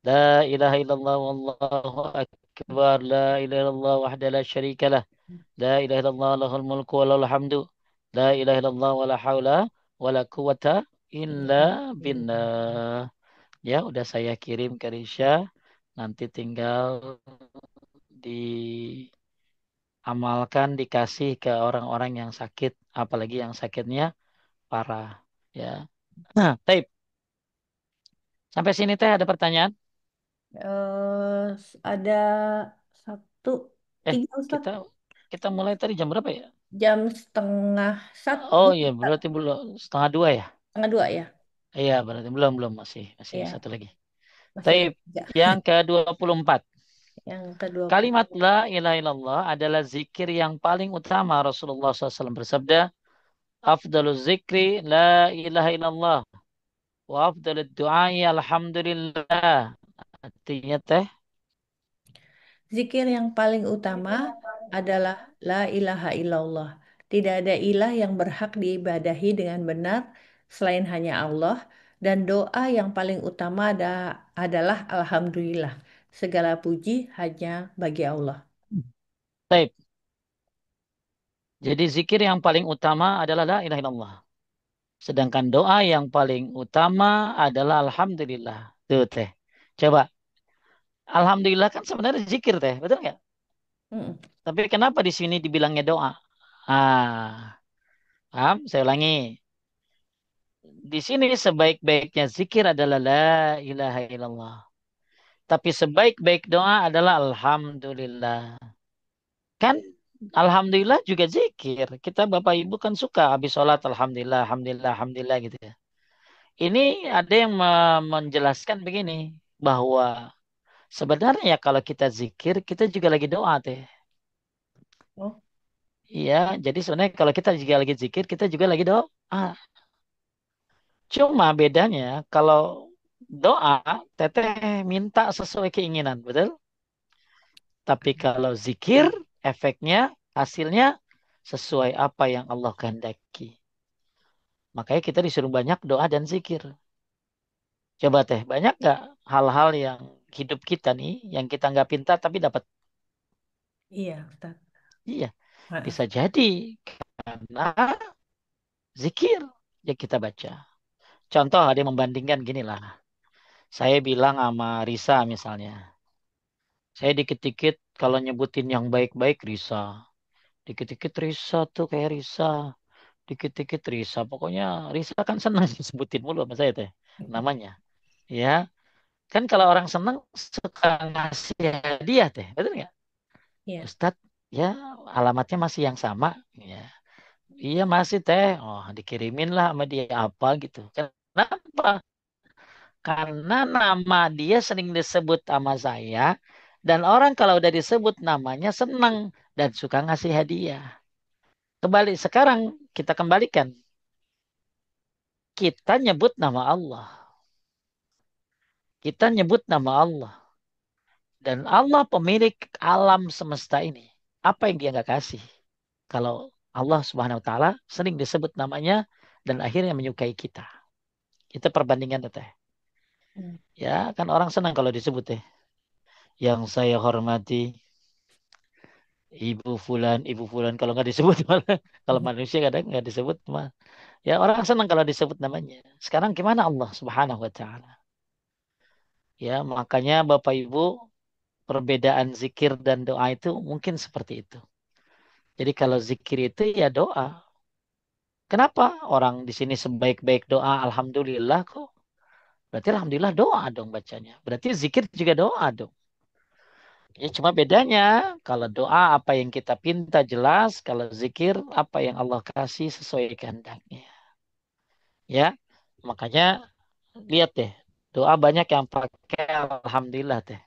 La ilaha illallah wallahu akbar. La ilaha illallah wahda la syarika lah. La ilaha illallah lahul mulku wa lahul hamdu. La ilaha illallah wa la hawla wa la quwata illa Alhamdulillah. billah. Ya, udah saya kirim ke Risha. Nanti tinggal diamalkan, dikasih ke orang-orang yang sakit. Apalagi yang sakitnya parah. Ya. Nah, tape. Sampai sini teh ada pertanyaan? Ada satu, Eh, tiga Ustaz. kita kita mulai tadi jam berapa ya? Jam setengah satu, Oh iya, berarti belum setengah dua ya? setengah dua ya. Iya, berarti belum belum masih masih Iya, satu lagi. masih ada Tape tiga. yang ke-24. Yang kedua puluh. Kalimat la ilaha illallah adalah zikir yang paling utama. Rasulullah SAW bersabda, Afdalul zikri la ilaha illallah. Wa afdalul du'ai alhamdulillah. Artinya teh, Zikir yang paling utama adalah La ilaha illallah. Tidak ada ilah yang berhak diibadahi dengan benar selain hanya Allah. Dan doa yang paling utama adalah Alhamdulillah. Segala puji hanya bagi Allah. tape. Jadi zikir yang paling utama adalah la ilaha illallah. Sedangkan doa yang paling utama adalah alhamdulillah. Tuh teh. Coba. Alhamdulillah kan sebenarnya zikir teh. Betul nggak? Mm. Tapi kenapa di sini dibilangnya doa? Ah, paham? Saya ulangi. Di sini sebaik-baiknya zikir adalah la ilaha illallah. Tapi sebaik-baik doa adalah alhamdulillah. Kan alhamdulillah juga zikir. Kita Bapak Ibu kan suka habis sholat alhamdulillah, alhamdulillah, alhamdulillah gitu ya. Ini ada yang menjelaskan begini bahwa sebenarnya kalau kita zikir kita juga lagi doa teh. Oh, Iya, jadi sebenarnya kalau kita juga lagi zikir kita juga lagi doa. Cuma bedanya kalau doa, teteh minta sesuai keinginan, betul? Tapi kalau zikir, efeknya, hasilnya sesuai apa yang Allah kehendaki. Makanya kita disuruh banyak doa dan zikir. Coba teh, banyak nggak hal-hal yang hidup kita nih, yang kita nggak pinta tapi dapat? Iya, Ustaz. Iya, Heeh. bisa jadi karena zikir yang kita baca. Contoh ada yang membandingkan gini lah. Saya bilang sama Risa misalnya. Saya dikit-dikit kalau nyebutin yang baik-baik Risa. Dikit-dikit Risa tuh kayak Risa. Dikit-dikit Risa. Pokoknya Risa kan senang disebutin mulu sama saya teh. Namanya. Ya. Kan kalau orang senang suka ngasih hadiah teh. Betul nggak? Iya. Ustadz, ya alamatnya masih yang sama. Ya. Iya masih teh. Oh dikirimin lah sama dia apa gitu. Kenapa? Karena nama dia sering disebut sama saya. Dan orang kalau udah disebut namanya senang dan suka ngasih hadiah. Kembali sekarang kita kembalikan. Kita nyebut nama Allah. Kita nyebut nama Allah. Dan Allah pemilik alam semesta ini. Apa yang dia nggak kasih? Kalau Allah Subhanahu wa taala sering disebut namanya dan akhirnya menyukai kita. Itu perbandingan teteh. Hmm. Ya, kan orang senang kalau disebut teh. Yang saya hormati Ibu Fulan kalau nggak disebut malah kalau manusia kadang nggak disebut mah. Ya orang senang kalau disebut namanya. Sekarang gimana Allah Subhanahu wa taala? Ya, makanya Bapak Ibu perbedaan zikir dan doa itu mungkin seperti itu. Jadi kalau zikir itu ya doa. Kenapa orang di sini sebaik-baik doa alhamdulillah kok? Berarti alhamdulillah doa dong bacanya. Berarti zikir juga doa dong. Ya cuma bedanya kalau doa apa yang kita pinta jelas, kalau zikir apa yang Allah kasih sesuai kehendaknya. Ya, makanya lihat deh, doa banyak yang pakai alhamdulillah teh.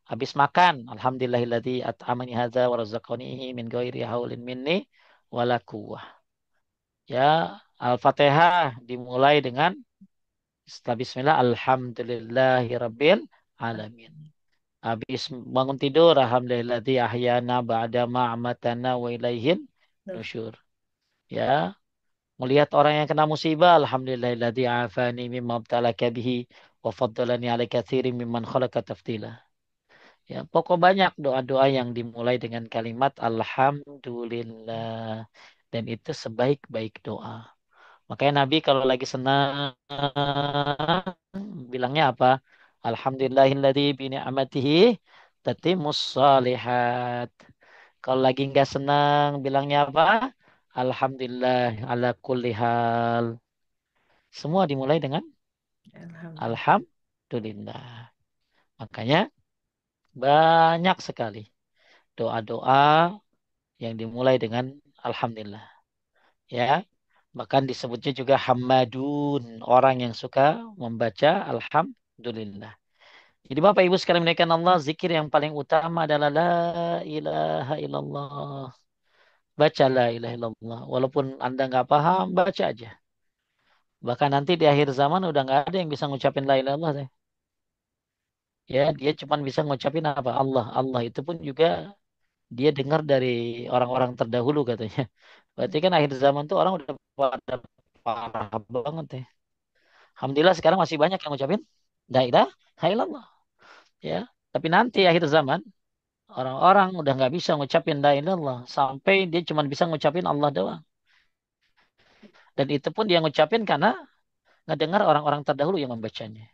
Habis makan, alhamdulillahilladzi at'amani hadza wa razaqanihi min ghairi haulin minni wala quwwah. Ya, Al-Fatihah dimulai dengan setelah bismillah alhamdulillahi rabbil alamin. Habis bangun tidur, alhamdulillahilladzi ahyana ba'da ma amatana wa ilaihin Nah, nusyur. Ya, melihat orang yang kena musibah, alhamdulillahilladzi afani mimma ibtalaka bihi wa faddalani ala katsirin mimman khalaqa tafdila. Ya, pokok banyak doa-doa yang dimulai dengan kalimat alhamdulillah dan itu sebaik-baik doa. Makanya Nabi kalau lagi senang bilangnya apa? Alhamdulillahilladzi bi ni'matihi tatimmus shalihat. Kalau lagi nggak senang bilangnya apa? Alhamdulillah ala kulli hal. Semua dimulai dengan Alhamdulillah. alhamdulillah. Makanya banyak sekali doa-doa yang dimulai dengan alhamdulillah. Ya, bahkan disebutnya juga Hamadun, orang yang suka membaca alhamdulillah. Jadi Bapak Ibu sekalian menaikkan Allah, zikir yang paling utama adalah la ilaha illallah. Baca la ilaha illallah. Walaupun Anda nggak paham, baca aja. Bahkan nanti di akhir zaman udah nggak ada yang bisa ngucapin la ilaha illallah. Teh. Ya, dia cuma bisa ngucapin apa? Allah. Allah itu pun juga dia dengar dari orang-orang terdahulu katanya. Berarti kan akhir zaman tuh orang udah pada parah banget ya. Alhamdulillah sekarang masih banyak yang ngucapin la ilaha illallah. Ya. Tapi nanti akhir zaman orang-orang udah nggak bisa ngucapin la ilaha illallah sampai dia cuma bisa ngucapin Allah doang. Dan itu pun dia ngucapin karena ngedengar orang-orang terdahulu yang membacanya.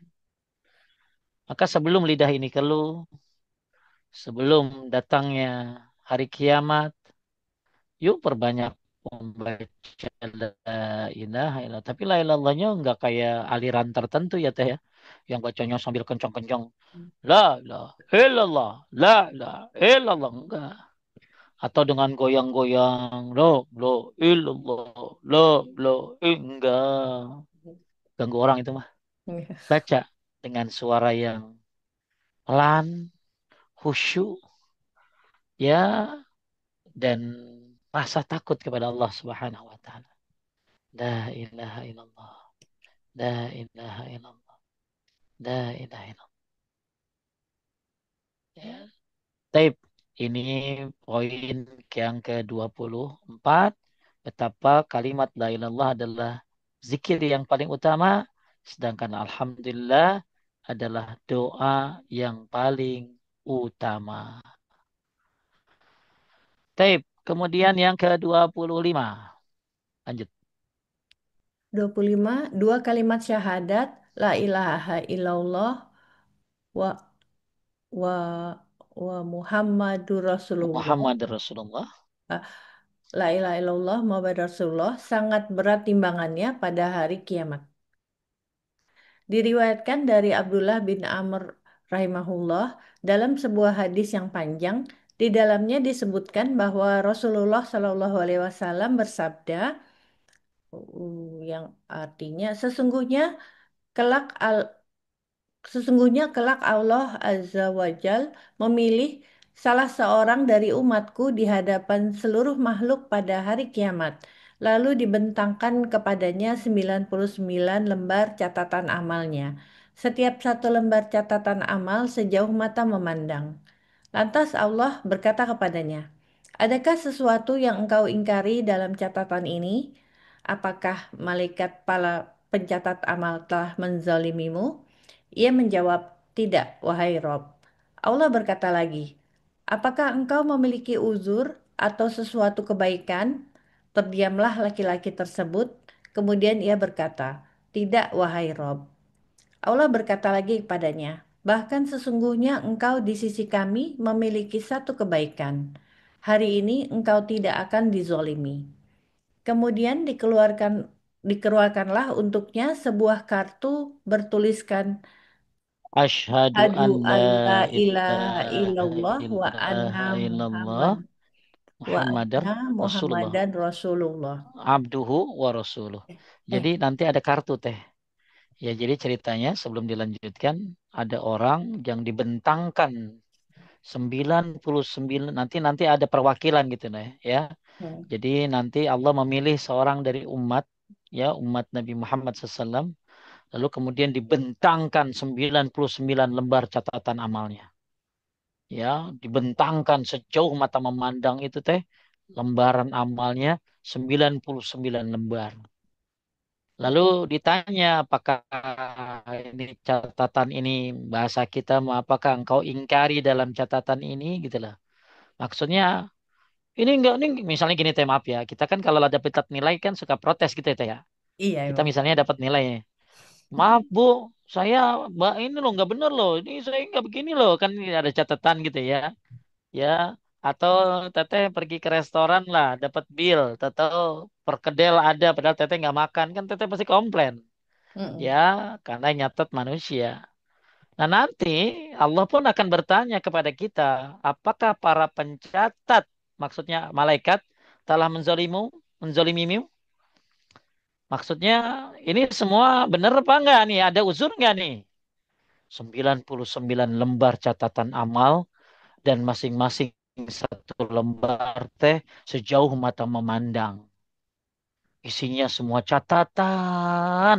Maka sebelum lidah ini keluh, sebelum datangnya hari kiamat, yuk perbanyak membaca la ilaha illallah. Tapi la ilaha illallahnya nggak kayak aliran tertentu ya teh ya. Yang bacanya sambil kencang-kencang. La ilaha illallah. La ilaha illallah. Enggak. Atau dengan goyang-goyang. La illallah. La enggak. Ganggu orang itu mah. Iya. Baca dengan suara yang pelan, khusyuk, ya, dan rasa takut kepada Allah Subhanahu wa taala. La ilaha illallah. La ilaha illallah. La ilaha illallah. Ya. Taib. Ini poin yang ke-24. Betapa kalimat la ilaha illallah adalah zikir yang paling utama. Sedangkan Alhamdulillah adalah doa yang paling utama. Taib. Kemudian yang ke-25. Lanjut. 25 dua kalimat syahadat, la ilaha illallah wa wa wa Muhammadur Rasulullah. Muhammad Rasulullah. Ah, La ilaha illallah Muhammad Rasulullah sangat berat timbangannya pada hari kiamat. Diriwayatkan dari Abdullah bin Amr rahimahullah dalam sebuah hadis yang panjang, di dalamnya disebutkan bahwa Rasulullah Shallallahu Alaihi Wasallam bersabda, yang artinya kelak al Sesungguhnya kelak Allah Azza wa Jal memilih salah seorang dari umatku di hadapan seluruh makhluk pada hari kiamat. Lalu dibentangkan kepadanya 99 lembar catatan amalnya. Setiap satu lembar catatan amal sejauh mata memandang. Lantas Allah berkata kepadanya, "Adakah sesuatu yang engkau ingkari dalam catatan ini? Apakah malaikat para pencatat amal telah menzalimimu?" Ia menjawab, "Tidak, wahai Rob." Allah berkata lagi, "Apakah engkau memiliki uzur atau sesuatu kebaikan?" Terdiamlah laki-laki tersebut. Kemudian ia berkata, "Tidak, wahai Rob." Allah berkata lagi kepadanya, "Bahkan sesungguhnya engkau di sisi kami memiliki satu kebaikan. Hari ini engkau tidak akan dizolimi." Kemudian dikeluarkanlah untuknya sebuah kartu bertuliskan Ashhadu Adu an an la la ilaha ilaha illallah wa anna illallah illallah Muhammad wa Muhammadar anna Rasulullah. Muhammadan Rasulullah. Abduhu wa rasuluh. Eh, Jadi nanti ada kartu teh. Ya, jadi ceritanya sebelum dilanjutkan ada orang yang dibentangkan 99 nanti nanti ada perwakilan gitu nah ya. hmm, Jadi nanti Allah memilih seorang dari umat ya umat Nabi Muhammad SAW lalu kemudian dibentangkan 99 lembar catatan amalnya. Ya, dibentangkan sejauh mata memandang itu teh lembaran amalnya 99 lembar. Lalu ditanya apakah ini catatan ini bahasa kita mau apakah engkau ingkari dalam catatan ini gitu lah. Maksudnya ini enggak ini misalnya gini teh maaf ya. Kita kan kalau ada dapat nilai kan suka protes gitu ya teh ya. iya Kita emang. misalnya dapat nilai. Maaf Bu, saya mbak ini loh nggak bener loh. Ini saya nggak begini loh. Kan ini ada catatan gitu ya. Ya, atau teteh pergi ke restoran lah, dapat bill, atau perkedel ada, padahal teteh nggak makan, kan teteh pasti komplain. Ya, Mm-mm. karena nyatet manusia. Nah nanti Allah pun akan bertanya kepada kita, apakah para pencatat, maksudnya malaikat, telah menzolimimu? Maksudnya ini semua benar apa enggak nih? Ada uzur enggak nih? 99 lembar catatan amal dan masing-masing satu lembar teh sejauh mata memandang. Isinya semua catatan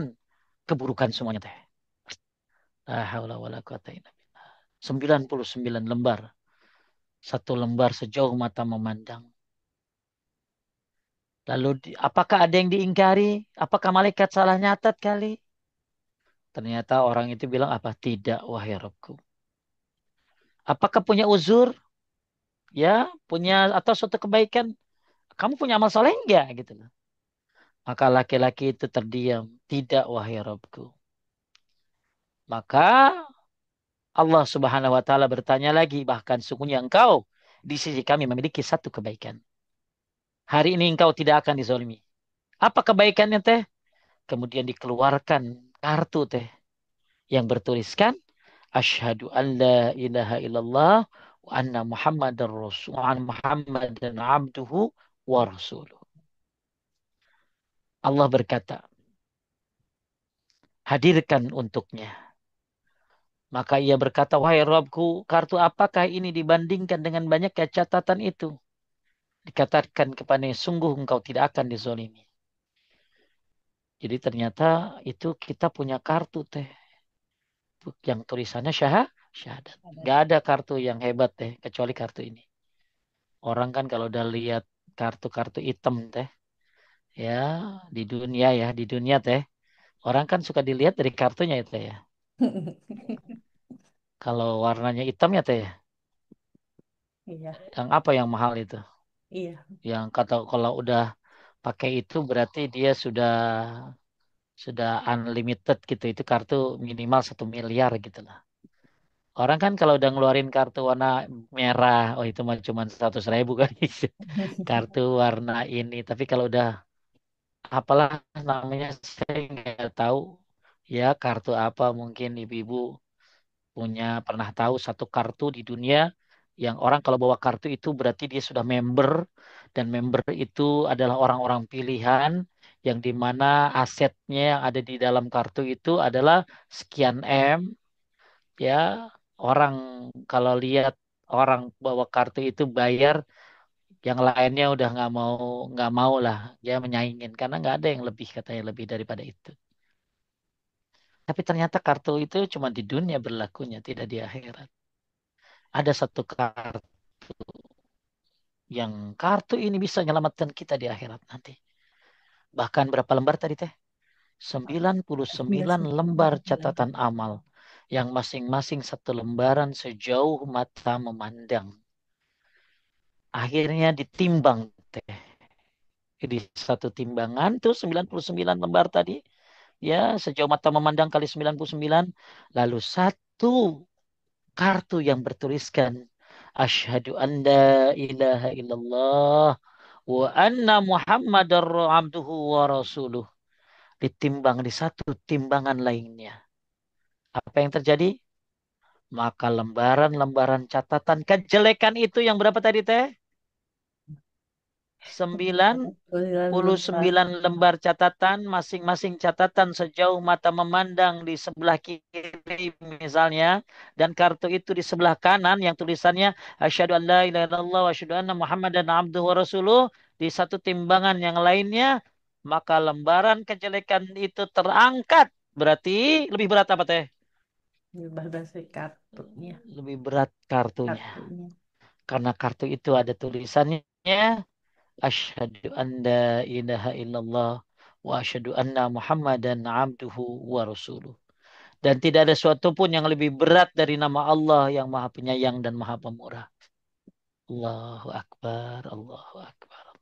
keburukan semuanya teh. La haula wala quwata illa billah. 99 lembar. Satu lembar sejauh mata memandang. Lalu apakah ada yang diingkari? Apakah malaikat salah nyatat kali? Ternyata orang itu bilang apa? Tidak, wahai Rabbku. Apakah punya uzur? Ya, punya atau suatu kebaikan? Kamu punya amal soleh enggak? Gitu loh. Maka laki-laki itu terdiam. Tidak, wahai Rabbku. Maka Allah Subhanahu wa taala bertanya lagi, bahkan sungguhnya engkau di sisi kami memiliki satu kebaikan. Hari ini engkau tidak akan dizolimi. Apa kebaikannya teh? Kemudian dikeluarkan kartu teh yang bertuliskan Asyhadu an la ilaha illallah wa anna Muhammadar Rasul wa anna Muhammadan abduhu wa rasuluh. Allah berkata, hadirkan untuknya. Maka ia berkata, wahai Robku, kartu apakah ini dibandingkan dengan banyaknya catatan itu? Dikatakan kepadanya, sungguh engkau tidak akan dizolimi. Jadi ternyata itu kita punya kartu teh. yang tulisannya syahadat. Ada. Gak ada kartu yang hebat teh kecuali kartu ini. Orang kan kalau udah lihat kartu-kartu hitam teh, ya di dunia teh, orang kan suka dilihat dari kartunya itu ya. Kalau warnanya hitam ya teh, Iya, yang apa yang mahal itu? iya. Yang kata kalau udah pakai itu berarti dia sudah unlimited gitu. Itu kartu minimal 1 miliar gitu lah. Orang kan kalau udah ngeluarin kartu warna merah, oh itu mah cuma 100 ribu kan. Kartu warna ini. Tapi kalau udah apalah namanya saya nggak tahu. Ya kartu apa mungkin ibu-ibu punya pernah tahu satu kartu di dunia yang orang kalau bawa kartu itu berarti dia sudah member dan member itu adalah orang-orang pilihan yang dimana asetnya yang ada di dalam kartu itu adalah sekian M ya orang kalau lihat orang bawa kartu itu bayar yang lainnya udah nggak mau lah dia menyaingin karena nggak ada yang lebih katanya lebih daripada itu. Tapi ternyata kartu itu cuma di dunia berlakunya tidak di akhirat. Ada satu kartu yang kartu ini bisa menyelamatkan kita di akhirat nanti. Bahkan berapa lembar tadi teh? 99 lembar catatan 99. amal yang masing-masing satu lembaran sejauh mata memandang. Akhirnya ditimbang teh. Di satu timbangan tuh 99 lembar tadi. Ya, sejauh mata memandang kali 99. Lalu satu kartu yang bertuliskan Asyhadu an la ilaha illallah wa anna Muhammadar abduhu wa rasuluh. Ditimbang di satu timbangan lainnya. Apa yang terjadi? Maka lembaran-lembaran catatan kejelekan itu yang berapa tadi teh? Sembilan 99 puluh lembar. sembilan lembar catatan, masing-masing catatan sejauh mata memandang di sebelah kiri misalnya, dan kartu itu di sebelah kanan yang tulisannya Asyhadu an la ilaha illallah wa asyhadu anna Muhammadan abduhu wa rasuluh di satu timbangan yang lainnya, maka lembaran kejelekan itu terangkat. Berarti lebih berat apa teh? Lembar dari kartunya. Lebih berat kartunya. Kartunya. Karena kartu itu ada tulisannya Asyhadu an la ilaha illallah wa asyhadu anna Muhammadan abduhu wa rasuluh. Dan tidak ada suatu pun yang lebih berat dari nama Allah yang Maha Penyayang dan Maha Pemurah. Allahu Akbar, Allahu Akbar.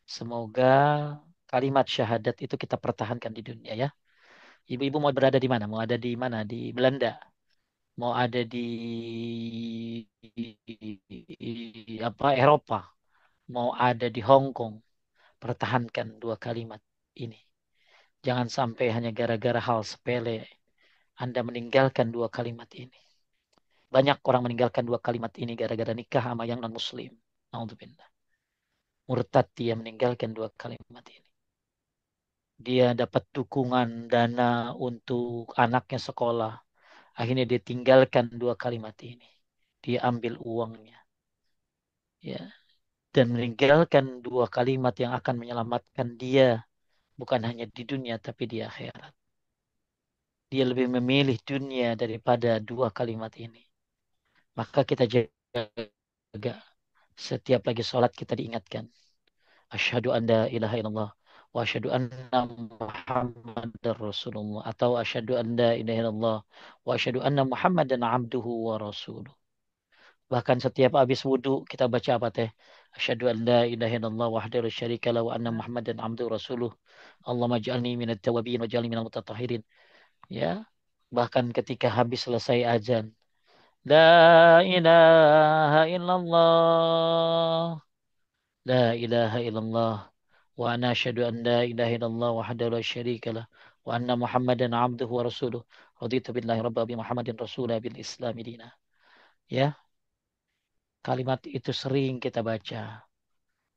Semoga kalimat syahadat itu kita pertahankan di dunia ya. Ibu-ibu mau berada di mana? Mau ada di mana? Di Belanda. Mau ada di apa Eropa. Mau ada di Hong Kong. Pertahankan dua kalimat ini. Jangan sampai hanya gara-gara hal sepele Anda meninggalkan dua kalimat ini. Banyak orang meninggalkan dua kalimat ini gara-gara nikah sama yang non-muslim. Naudzubillah. Murtad dia meninggalkan dua kalimat ini. Dia dapat dukungan dana untuk anaknya sekolah. Akhirnya dia tinggalkan dua kalimat ini. Dia ambil uangnya. Ya. Dan meninggalkan dua kalimat yang akan menyelamatkan dia. Bukan hanya di dunia tapi di akhirat. Dia lebih memilih dunia daripada dua kalimat ini. Maka kita jaga setiap lagi sholat kita diingatkan. Asyhadu an la ilaha illallah wa asyhadu anna Muhammadar Rasulullah atau asyhadu an la ilaha illallah wa asyhadu anna Muhammadan abduhu wa rasuluh. Bahkan setiap habis wudhu kita baca apa teh? Asyhadu an la ilaha illallah wahdahu la syarika lahu wa anna Muhammadan abduhu wa rasuluh. Allahumma ij'alni minat tawabin wa ij'alni minal mutatahhirin. Ya, bahkan ketika habis selesai azan, la ilaha illallah, la ilaha illallah, wa ana asyhadu an la ilaha illallah wahdahu la syarika lah, wa anna Muhammadan abduhu wa rasuluh. Raditu billahi rabba bi Muhammadin rasulah bil Islam dina. Ya, kalimat itu sering kita baca.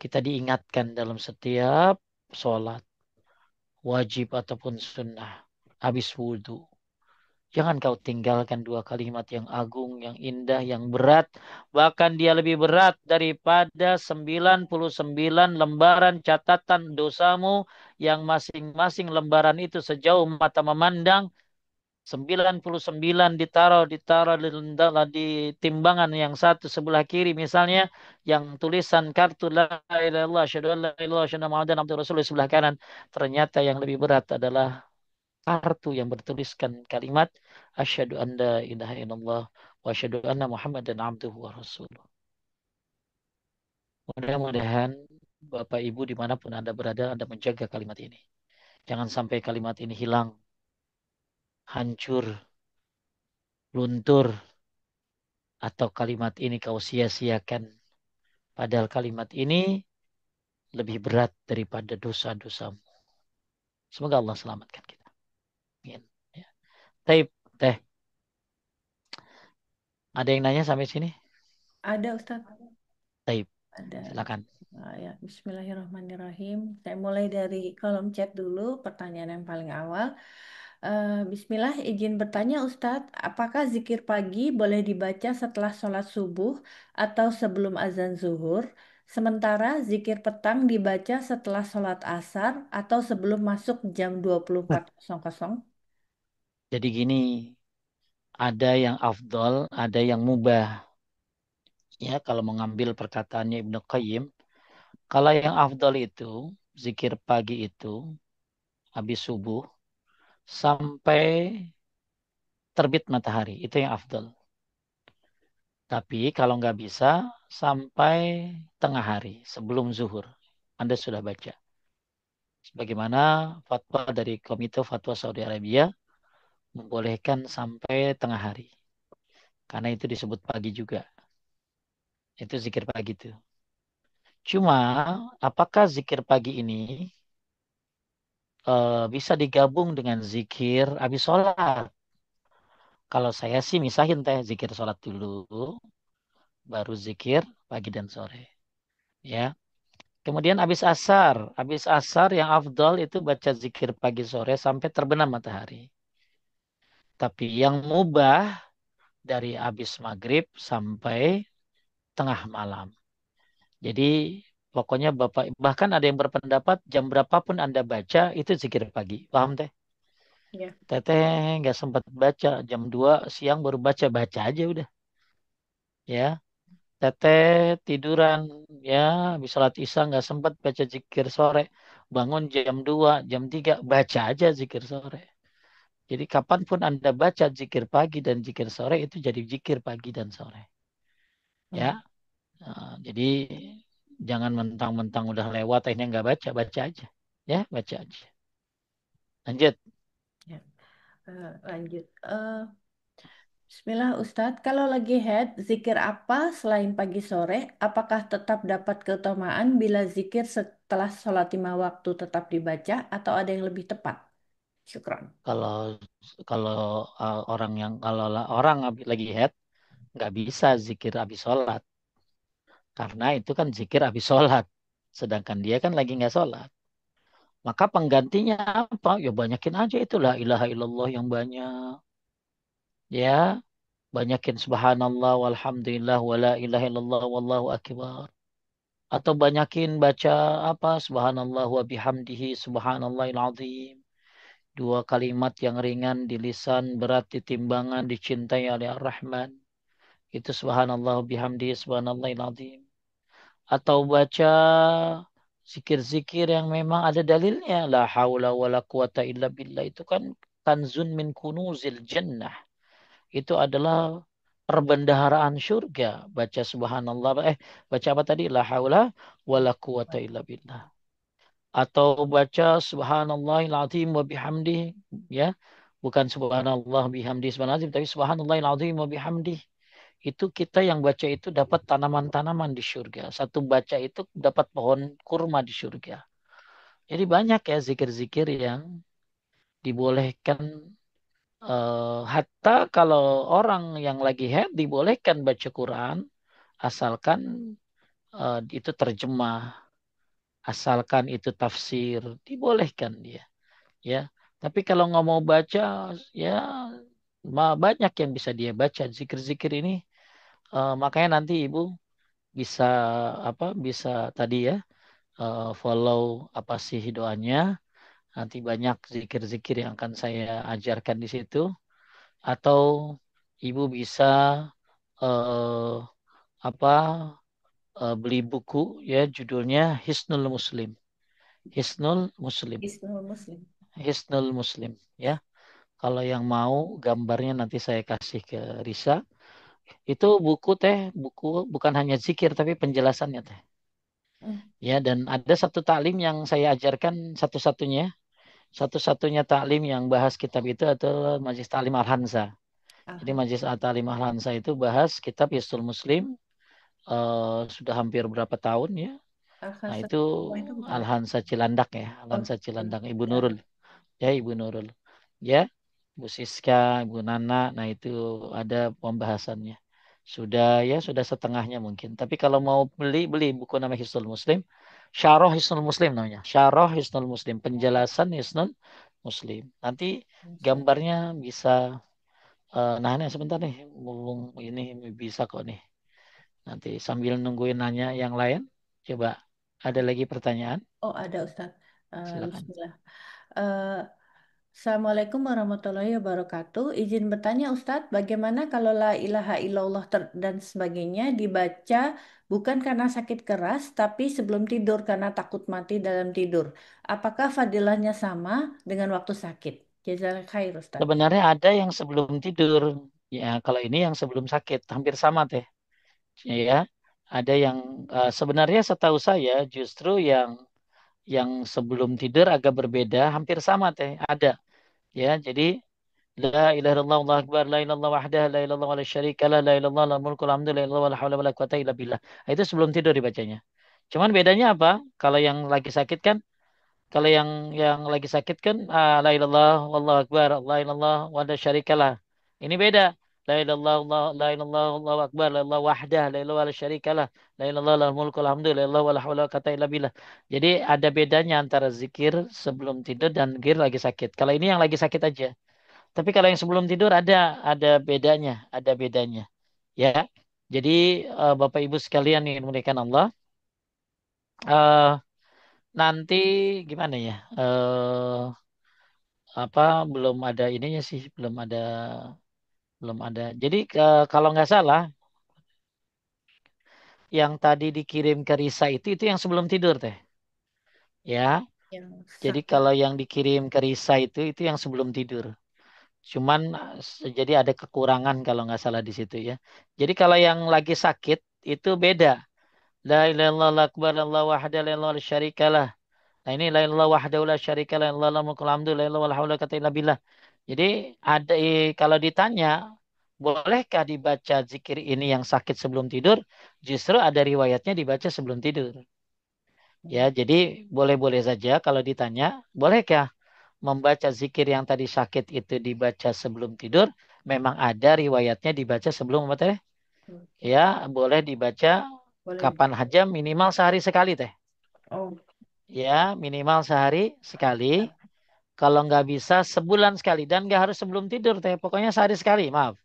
Kita diingatkan dalam setiap sholat, wajib ataupun sunnah, habis wudhu. Jangan kau tinggalkan dua kalimat yang agung, yang indah, yang berat. Bahkan dia lebih berat daripada 99 lembaran catatan dosamu yang masing-masing lembaran itu sejauh mata memandang 99 ditaruh di timbangan yang satu sebelah kiri misalnya yang tulisan kartu la ilaha illallah asyhadu an la ilaha illallah asyhadu anna muhammadan abduhu rasulullah di sebelah kanan. Ternyata yang lebih berat adalah kartu yang bertuliskan kalimat asyhadu an la ilaha illallah wa asyhadu anna muhammadan abduhu wa rasuluh. Mudah-mudahan Bapak Ibu dimanapun Anda berada, Anda menjaga kalimat ini. Jangan sampai kalimat ini hilang, hancur, luntur, atau kalimat ini kau sia-siakan. Padahal kalimat ini lebih berat daripada dosa-dosamu. Semoga Allah selamatkan kita. Amin. Ya. Taib, teh, ada yang nanya sampai sini? Ada Ustaz? Taib, Ada. silakan. Ya, Bismillahirrahmanirrahim. Saya mulai dari kolom chat dulu, pertanyaan yang paling awal. Bismillah, izin bertanya Ustadz, apakah zikir pagi boleh dibaca setelah sholat subuh atau sebelum azan zuhur? Sementara zikir petang dibaca setelah sholat asar atau sebelum masuk jam 24.00? Jadi gini, ada yang afdol, ada yang mubah. Ya, kalau mengambil perkataannya Ibnu Qayyim, kalau yang afdol itu, zikir pagi itu, habis subuh, sampai terbit matahari. Itu yang afdol. Tapi kalau nggak bisa, sampai tengah hari, sebelum zuhur. Anda sudah baca. Sebagaimana fatwa dari Komite Fatwa Saudi Arabia, membolehkan sampai tengah hari. Karena itu disebut pagi juga. Itu zikir pagi itu. Cuma, apakah zikir pagi ini bisa digabung dengan zikir habis sholat? Kalau saya sih misahin teh, zikir sholat dulu, baru zikir pagi dan sore. Ya. Kemudian habis asar yang afdal itu baca zikir pagi sore sampai terbenam matahari. Tapi yang mubah dari habis maghrib sampai tengah malam. Jadi pokoknya Bapak, bahkan ada yang berpendapat jam berapapun Anda baca itu zikir pagi. Paham teh? Ya. Teteh nggak sempat baca, jam 2 siang baru baca aja udah. Ya, teteh tiduran, ya habis sholat isya nggak sempat baca zikir sore. Bangun jam 2 jam 3 baca aja zikir sore. Jadi kapanpun Anda baca zikir pagi dan zikir sore itu jadi zikir pagi dan sore. Ya, Hmm, jadi jangan mentang-mentang udah lewat akhirnya nggak baca, baca aja. Ya, baca aja. Lanjut. ya. Lanjut. Bismillah Ustadz, kalau lagi head, zikir apa selain pagi sore? Apakah tetap dapat keutamaan bila zikir setelah sholat 5 waktu tetap dibaca atau ada yang lebih tepat? Syukron. Kalau kalau orang lagi head nggak bisa zikir habis sholat karena itu kan zikir habis sholat. Sedangkan dia kan lagi nggak sholat. Maka penggantinya apa? Ya banyakin aja itulah ilaha illallah yang banyak. Ya, banyakin subhanallah walhamdulillah wala ilaha illallah wallahu akbar. Atau banyakin baca apa? Subhanallah wa bihamdihi subhanallahil azim. Dua kalimat yang ringan di lisan, berat di timbangan, dicintai oleh Ar-Rahman. Itu subhanallah bihamdihi subhanallahil azim. Atau baca zikir-zikir yang memang ada dalilnya. La haula wa la quwata illa billah. Itu kan kanzun min kunuzil jannah. Itu adalah perbendaharaan surga. Baca subhanallah. Baca apa tadi? La haula wa la quwata illa billah. Atau baca subhanallahil azim wa bihamdih. Ya. Bukan subhanallah bihamdih subhanallah azim. Tapi subhanallahil azim wa bihamdih. Itu kita yang baca itu dapat tanaman-tanaman di surga. Satu baca itu dapat pohon kurma di surga. Jadi banyak ya zikir-zikir yang dibolehkan. Hatta kalau orang yang lagi haid dibolehkan baca Quran asalkan itu terjemah, asalkan itu tafsir, dibolehkan dia. Ya, tapi kalau nggak mau baca, ya banyak yang bisa dia baca zikir-zikir ini. Makanya nanti ibu bisa apa? Bisa tadi ya follow apa sih doanya. Nanti banyak zikir-zikir yang akan saya ajarkan di situ. atau ibu bisa eh, apa beli buku ya judulnya Hisnul Muslim. Hisnul Muslim. Islam Muslim. Hisnul Muslim ya. Kalau yang mau gambarnya nanti saya kasih ke Risa. Itu buku teh, buku bukan hanya zikir tapi penjelasannya teh. Hmm. Ya, dan ada satu taklim yang saya ajarkan satu-satunya. Satu-satunya taklim yang bahas kitab itu adalah Majelis Taklim Al-Hansa. Jadi Alhamdulillah. Majelis Taklim Al-Hansa itu bahas kitab Hisnul Muslim sudah hampir berapa tahun ya. Nah, Alhamdulillah. itu Oh, itu bukan lagi. Al-Hansa Cilandak ya, Oh, Al-Hansa Cilandak Ibu ya. Nurul. Ya, Ibu Nurul. Ya, Bu Siska, Ibu Nana, nah itu ada pembahasannya. Sudah setengahnya mungkin. Tapi kalau mau beli buku nama Hisnul Muslim. Syarah Hisnul Muslim namanya. Syarah Hisnul Muslim. Penjelasan Hisnul Muslim. Nanti Insya gambarnya bisa, nah ini sebentar nih. Mumpung ini bisa kok nih. Nanti sambil nungguin nanya yang lain. Coba ada lagi pertanyaan? Oh, ada Ustadz. Silakan. Bismillah. Eh, Assalamualaikum warahmatullahi wabarakatuh. Izin bertanya Ustadz, bagaimana kalau la ilaha illallah dan sebagainya dibaca bukan karena sakit keras, tapi sebelum tidur karena takut mati dalam tidur? Apakah fadilahnya sama dengan waktu sakit? Jazakallahu khair Ustadz. Sebenarnya ada yang sebelum tidur. Ya, kalau ini yang sebelum sakit, hampir sama teh. Ya, ada yang sebenarnya setahu saya justru yang sebelum tidur agak berbeda, hampir sama teh. Ada. Ya, jadi la ilaha illallah Allahu akbar la ilaha illallah wahdahu la ilaha illallah wa la syarika lah la ilaha illallah lahul mulku wa hamdu la ilaha illallah wa la haula wa la quwata illa billah. Nah, itu sebelum tidur dibacanya. Cuman bedanya apa? Kalau yang lagi sakit kan kalau yang lagi sakit kan la ilallah wallahu akbar, la ilallah wa la syarikalah. Ini beda. La ilallah la ilallah wallahu akbar, la ilallah wahdah, la ilallah wa la syarikalah, la ilallah lahul mulku wal hamdu, la ilallah wa la haula wa la quwata illa billah. Jadi ada bedanya antara zikir sebelum tidur dan zikir lagi sakit. Kalau ini yang lagi sakit aja. Tapi kalau yang sebelum tidur ada bedanya, ada bedanya. Ya. Jadi Bapak Ibu sekalian yang dimuliakan Allah, eh nanti gimana ya? Apa belum ada ininya sih, belum ada. Jadi kalau nggak salah, yang tadi dikirim ke Risa itu yang sebelum tidur teh. Ya. Yang Jadi sakit. kalau yang dikirim ke Risa itu yang sebelum tidur. Cuman jadi ada kekurangan kalau nggak salah di situ ya. Jadi kalau yang lagi sakit itu beda. La ilaha illallah akbar Allah wahdahu la ilaha syarikalah. Nah ini la ilaha wahdahu la syarikalah la ilaha mulkul hamdu la ilaha wala haula wala quwata illa billah. Jadi ada kalau ditanya bolehkah dibaca zikir ini yang sakit sebelum tidur? Justru ada riwayatnya dibaca sebelum tidur. Ya, jadi boleh-boleh saja kalau ditanya, bolehkah membaca zikir yang tadi sakit itu dibaca sebelum tidur? Memang ada riwayatnya dibaca sebelum apa teh? Oke. Ya, boleh dibaca Boleh. kapan aja minimal sehari sekali teh. Oh, Ya, minimal sehari sekali. Kalau nggak bisa sebulan sekali dan nggak harus sebelum tidur teh. Pokoknya sehari sekali, maaf.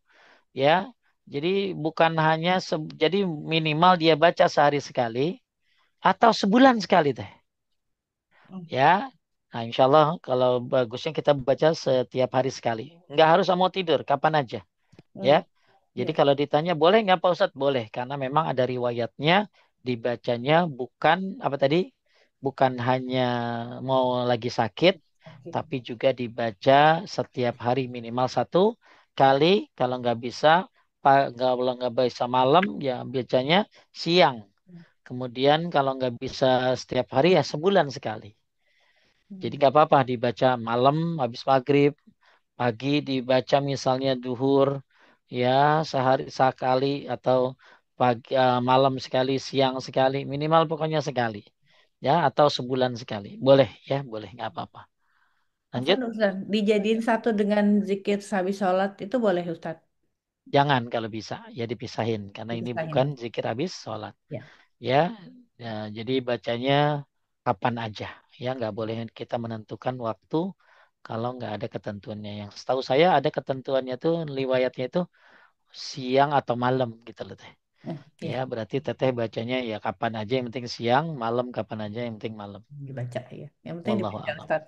Ya, jadi bukan hanya jadi minimal dia baca sehari sekali atau sebulan sekali teh. oh, Ya, nah insya Allah kalau bagusnya kita baca setiap hari sekali. Nggak harus mau tidur, kapan aja. Ya, oh, jadi ya. kalau ditanya boleh nggak Pak Ustadz? Boleh, karena memang ada riwayatnya dibacanya bukan apa tadi, bukan hanya mau lagi sakit, Sakit. tapi juga dibaca setiap hari minimal satu kali. Kalau nggak bisa, kalau nggak bisa malam, ya bacanya siang. Kemudian kalau nggak bisa setiap hari ya sebulan sekali. Jadi Hmm. nggak apa-apa dibaca malam habis maghrib, pagi dibaca misalnya duhur, ya sehari sekali atau pagi malam sekali, siang sekali, minimal pokoknya sekali, ya atau sebulan sekali. Boleh ya, boleh nggak apa-apa. Lanjut. Afan Ustaz, dijadiin satu dengan zikir sabi sholat itu boleh Ustaz? Jangan kalau bisa ya dipisahin karena ini Dipisahin bukan ya. zikir habis sholat. Ya. Ya, ya jadi bacanya kapan aja. Ya nggak boleh kita menentukan waktu kalau nggak ada ketentuannya. Yang setahu saya ada ketentuannya tuh riwayatnya itu siang atau malam gitu loh teh. Ya Ya, berarti teteh bacanya ya kapan aja yang penting siang, malam kapan aja yang penting malam. dibaca ya. Yang penting Wallahu dibaca alam. Ustaz.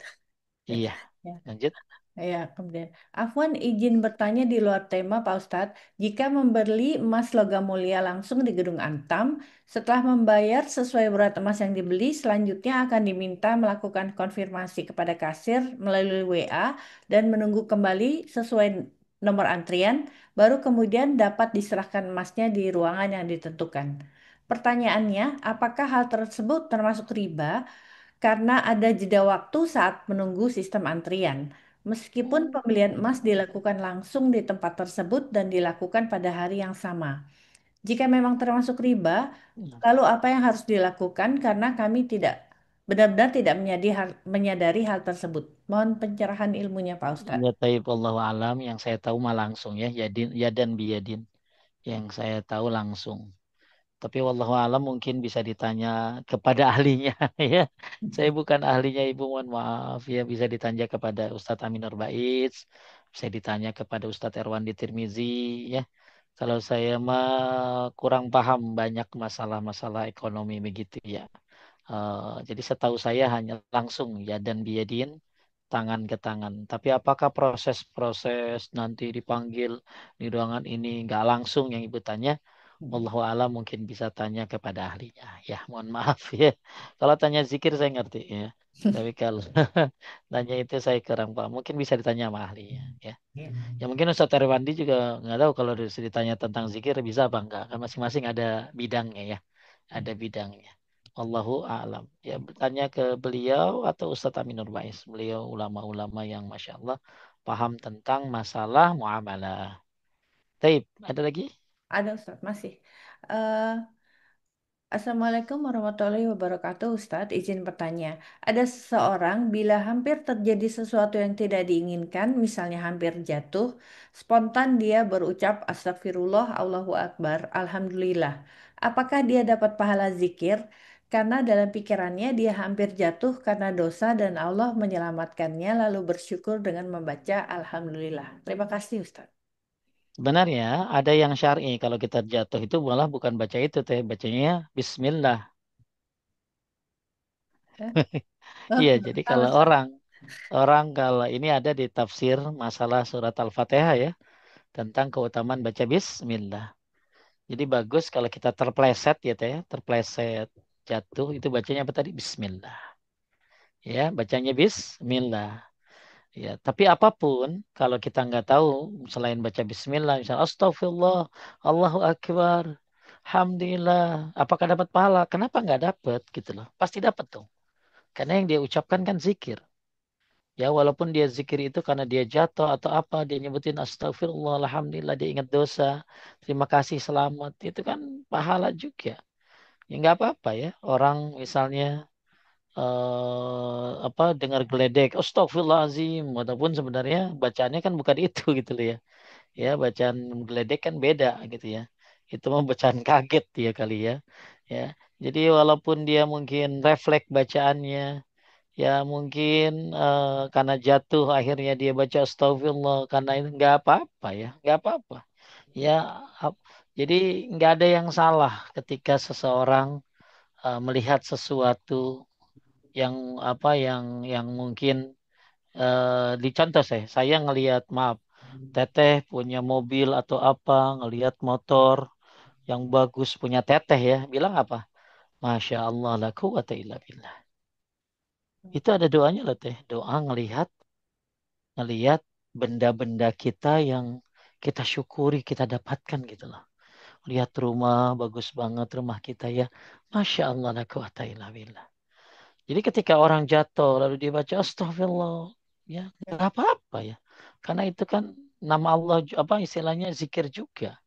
Iya. Ya. Lanjut. Ya, kemudian Afwan izin bertanya di luar tema Pak Ustadz, jika membeli emas logam mulia langsung di Gedung Antam, setelah membayar sesuai berat emas yang dibeli, selanjutnya akan diminta melakukan konfirmasi kepada kasir melalui WA dan menunggu kembali sesuai nomor antrian, baru kemudian dapat diserahkan emasnya di ruangan yang ditentukan. Pertanyaannya, apakah hal tersebut termasuk riba? Karena ada jeda waktu saat menunggu sistem antrian. Meskipun pembelian emas dilakukan langsung di tempat tersebut dan dilakukan pada hari yang sama. Jika memang termasuk riba, lalu apa yang harus dilakukan karena kami tidak benar-benar tidak menyadari hal tersebut. Mohon pencerahan ilmunya Pak Ustadz. Ya taib Allahu alam, yang saya tahu mah langsung ya, yadan biyadin. Yang saya tahu langsung. Tapi wallahu alam mungkin bisa ditanya kepada ahlinya ya. Saya bukan ahlinya Ibu, mohon maaf ya. Bisa ditanya kepada Ustadz Aminur Baiz, bisa ditanya kepada Ustadz Erwandi Tirmizi ya. Kalau saya mah kurang paham banyak masalah-masalah ekonomi begitu ya. Jadi setahu saya hanya langsung ya dan biadin, tangan ke tangan. Tapi apakah proses-proses nanti dipanggil di ruangan ini nggak langsung yang Ibu tanya? Wallahu alam, mungkin bisa tanya kepada ahlinya. Ya, mohon maaf ya. Kalau tanya zikir saya ngerti ya. Tapi kalau tanya itu saya kurang paham. Mungkin bisa ditanya sama ahlinya ya. Ya. Ya mungkin Ustaz Terwandi juga nggak tahu kalau ditanya tentang zikir bisa apa enggak. Kan masing-masing ada bidangnya ya. Ada bidangnya. Allahu a'lam. Ya bertanya ke beliau atau Ustadz Aminur Baiz. Beliau ulama-ulama yang Masya Allah paham tentang masalah muamalah. Taib, ada lagi? Ada Ustadz masih. Eh, Assalamualaikum warahmatullahi wabarakatuh, Ustadz. Izin bertanya, ada seseorang bila hampir terjadi sesuatu yang tidak diinginkan, misalnya hampir jatuh, spontan dia berucap Astagfirullah, Allahu Akbar, Alhamdulillah. Apakah dia dapat pahala zikir? Karena dalam pikirannya dia hampir jatuh karena dosa dan Allah menyelamatkannya lalu bersyukur dengan membaca Alhamdulillah. Terima kasih, Ustadz. Sebenarnya ada yang syar'i. Kalau kita jatuh itu malah bukan baca itu teh. Bacanya Bismillah. Eh? Oh, Iya, baru jadi tahu, kalau Ustadz. orang kalau ini ada di tafsir masalah surat Al-Fatihah ya. Tentang keutamaan baca Bismillah. Jadi bagus kalau kita terpleset ya teh, terpleset jatuh itu bacanya apa tadi? Bismillah. Ya, bacanya Bismillah. Ya, tapi apapun kalau kita nggak tahu selain baca Bismillah, misalnya Astagfirullah, Allahu Akbar, Alhamdulillah, apakah dapat pahala? Kenapa nggak dapat gitu loh? Pasti dapat dong. Karena yang dia ucapkan kan zikir. Ya, walaupun dia zikir itu karena dia jatuh atau apa, dia nyebutin Astagfirullah, Alhamdulillah, dia ingat dosa, terima kasih, selamat, itu kan pahala juga. Ya nggak apa-apa ya. Orang misalnya apa dengar geledek, Astagfirullahaladzim, walaupun sebenarnya bacaannya kan bukan itu gitu loh ya. Ya bacaan geledek kan beda gitu ya. Itu mah bacaan kaget dia kali ya. Ya. Jadi walaupun dia mungkin refleks bacaannya, ya mungkin karena jatuh akhirnya dia baca Astagfirullah karena itu nggak apa-apa ya, nggak apa-apa. Ya, ap- jadi nggak ada yang salah ketika seseorang melihat sesuatu yang apa yang mungkin dicontoh saya ngelihat maaf teteh punya mobil atau apa ngelihat motor yang bagus punya teteh ya bilang apa Masya Allah la quwata illa billah itu ada doanya loh teh doa ngelihat benda-benda kita yang kita syukuri kita dapatkan gitu loh lihat rumah bagus banget rumah kita ya Masya Allah la quwata illa billah. Jadi ketika orang jatuh lalu dia baca astagfirullah, ya nggak apa-apa ya. Karena itu kan nama Allah apa istilahnya zikir juga,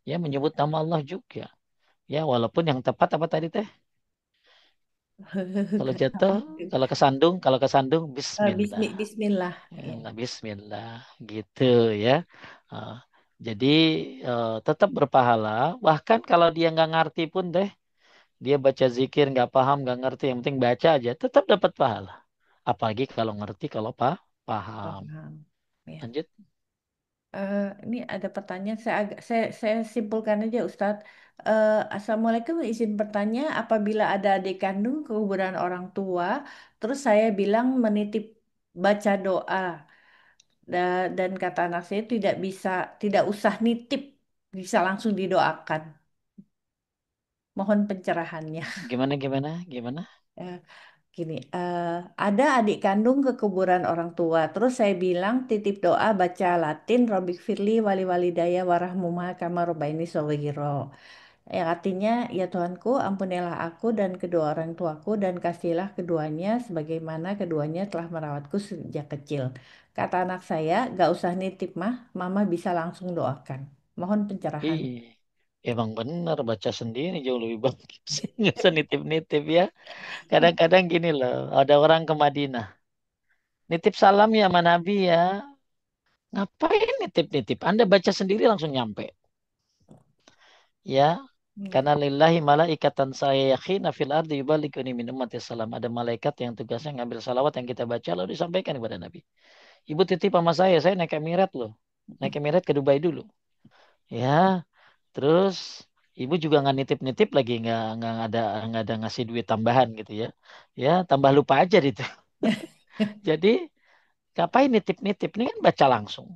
ya menyebut nama Allah juga. Ya walaupun yang tepat apa tadi teh? Kalau jatuh, kalau kesandung Bismillah. Bismillah. Ya. Nah, Bismillah gitu ya. Ah, jadi tetap berpahala. Bahkan kalau dia nggak ngerti pun deh, dia baca zikir nggak paham nggak ngerti, yang penting baca aja, tetap dapat pahala. Apalagi kalau ngerti, kalau paham. Paham. Ya. Lanjut. Ini ada pertanyaan, saya simpulkan aja Ustadz. Assalamualaikum, izin bertanya, apabila ada adik kandung kekuburan orang tua, terus saya bilang menitip baca doa, Dan kata anak saya tidak bisa, tidak usah nitip, bisa langsung didoakan. Mohon pencerahannya. Gimana, gimana, gimana? Eh, Gini, ada adik kandung ke kuburan orang tua. Terus saya bilang titip doa baca Latin, Robik Firli, Wali Walidaya, Warahmuma, Kama Robaini Sowiro. Yang artinya, ya Tuhanku, ampunilah aku dan kedua orang tuaku dan kasihlah keduanya sebagaimana keduanya telah merawatku sejak kecil. Kata anak saya, gak usah nitip mah, mama bisa langsung doakan. Mohon pencerahan. Ih, emang bener baca sendiri jauh lebih bagus. Nggak usah nitip-nitip ya. Kadang-kadang gini loh, ada orang ke Madinah. Nitip salam ya sama Nabi ya. Ngapain nitip-nitip? Anda baca sendiri langsung nyampe. Ya, Hmm. karena lillahi malaikatan saya yakin fil ardi yubalikuni min ummati salam. Ada malaikat yang tugasnya ngambil salawat yang kita baca lalu disampaikan kepada Nabi. Ibu titip sama saya naik Emirat loh. Naik Emirat ke Dubai dulu. Ya, terus ibu juga nggak nitip-nitip lagi, nggak ada ngasih duit tambahan gitu ya. Ya, tambah lupa aja gitu. Jadi, ngapain nitip-nitip? Ini kan baca langsung.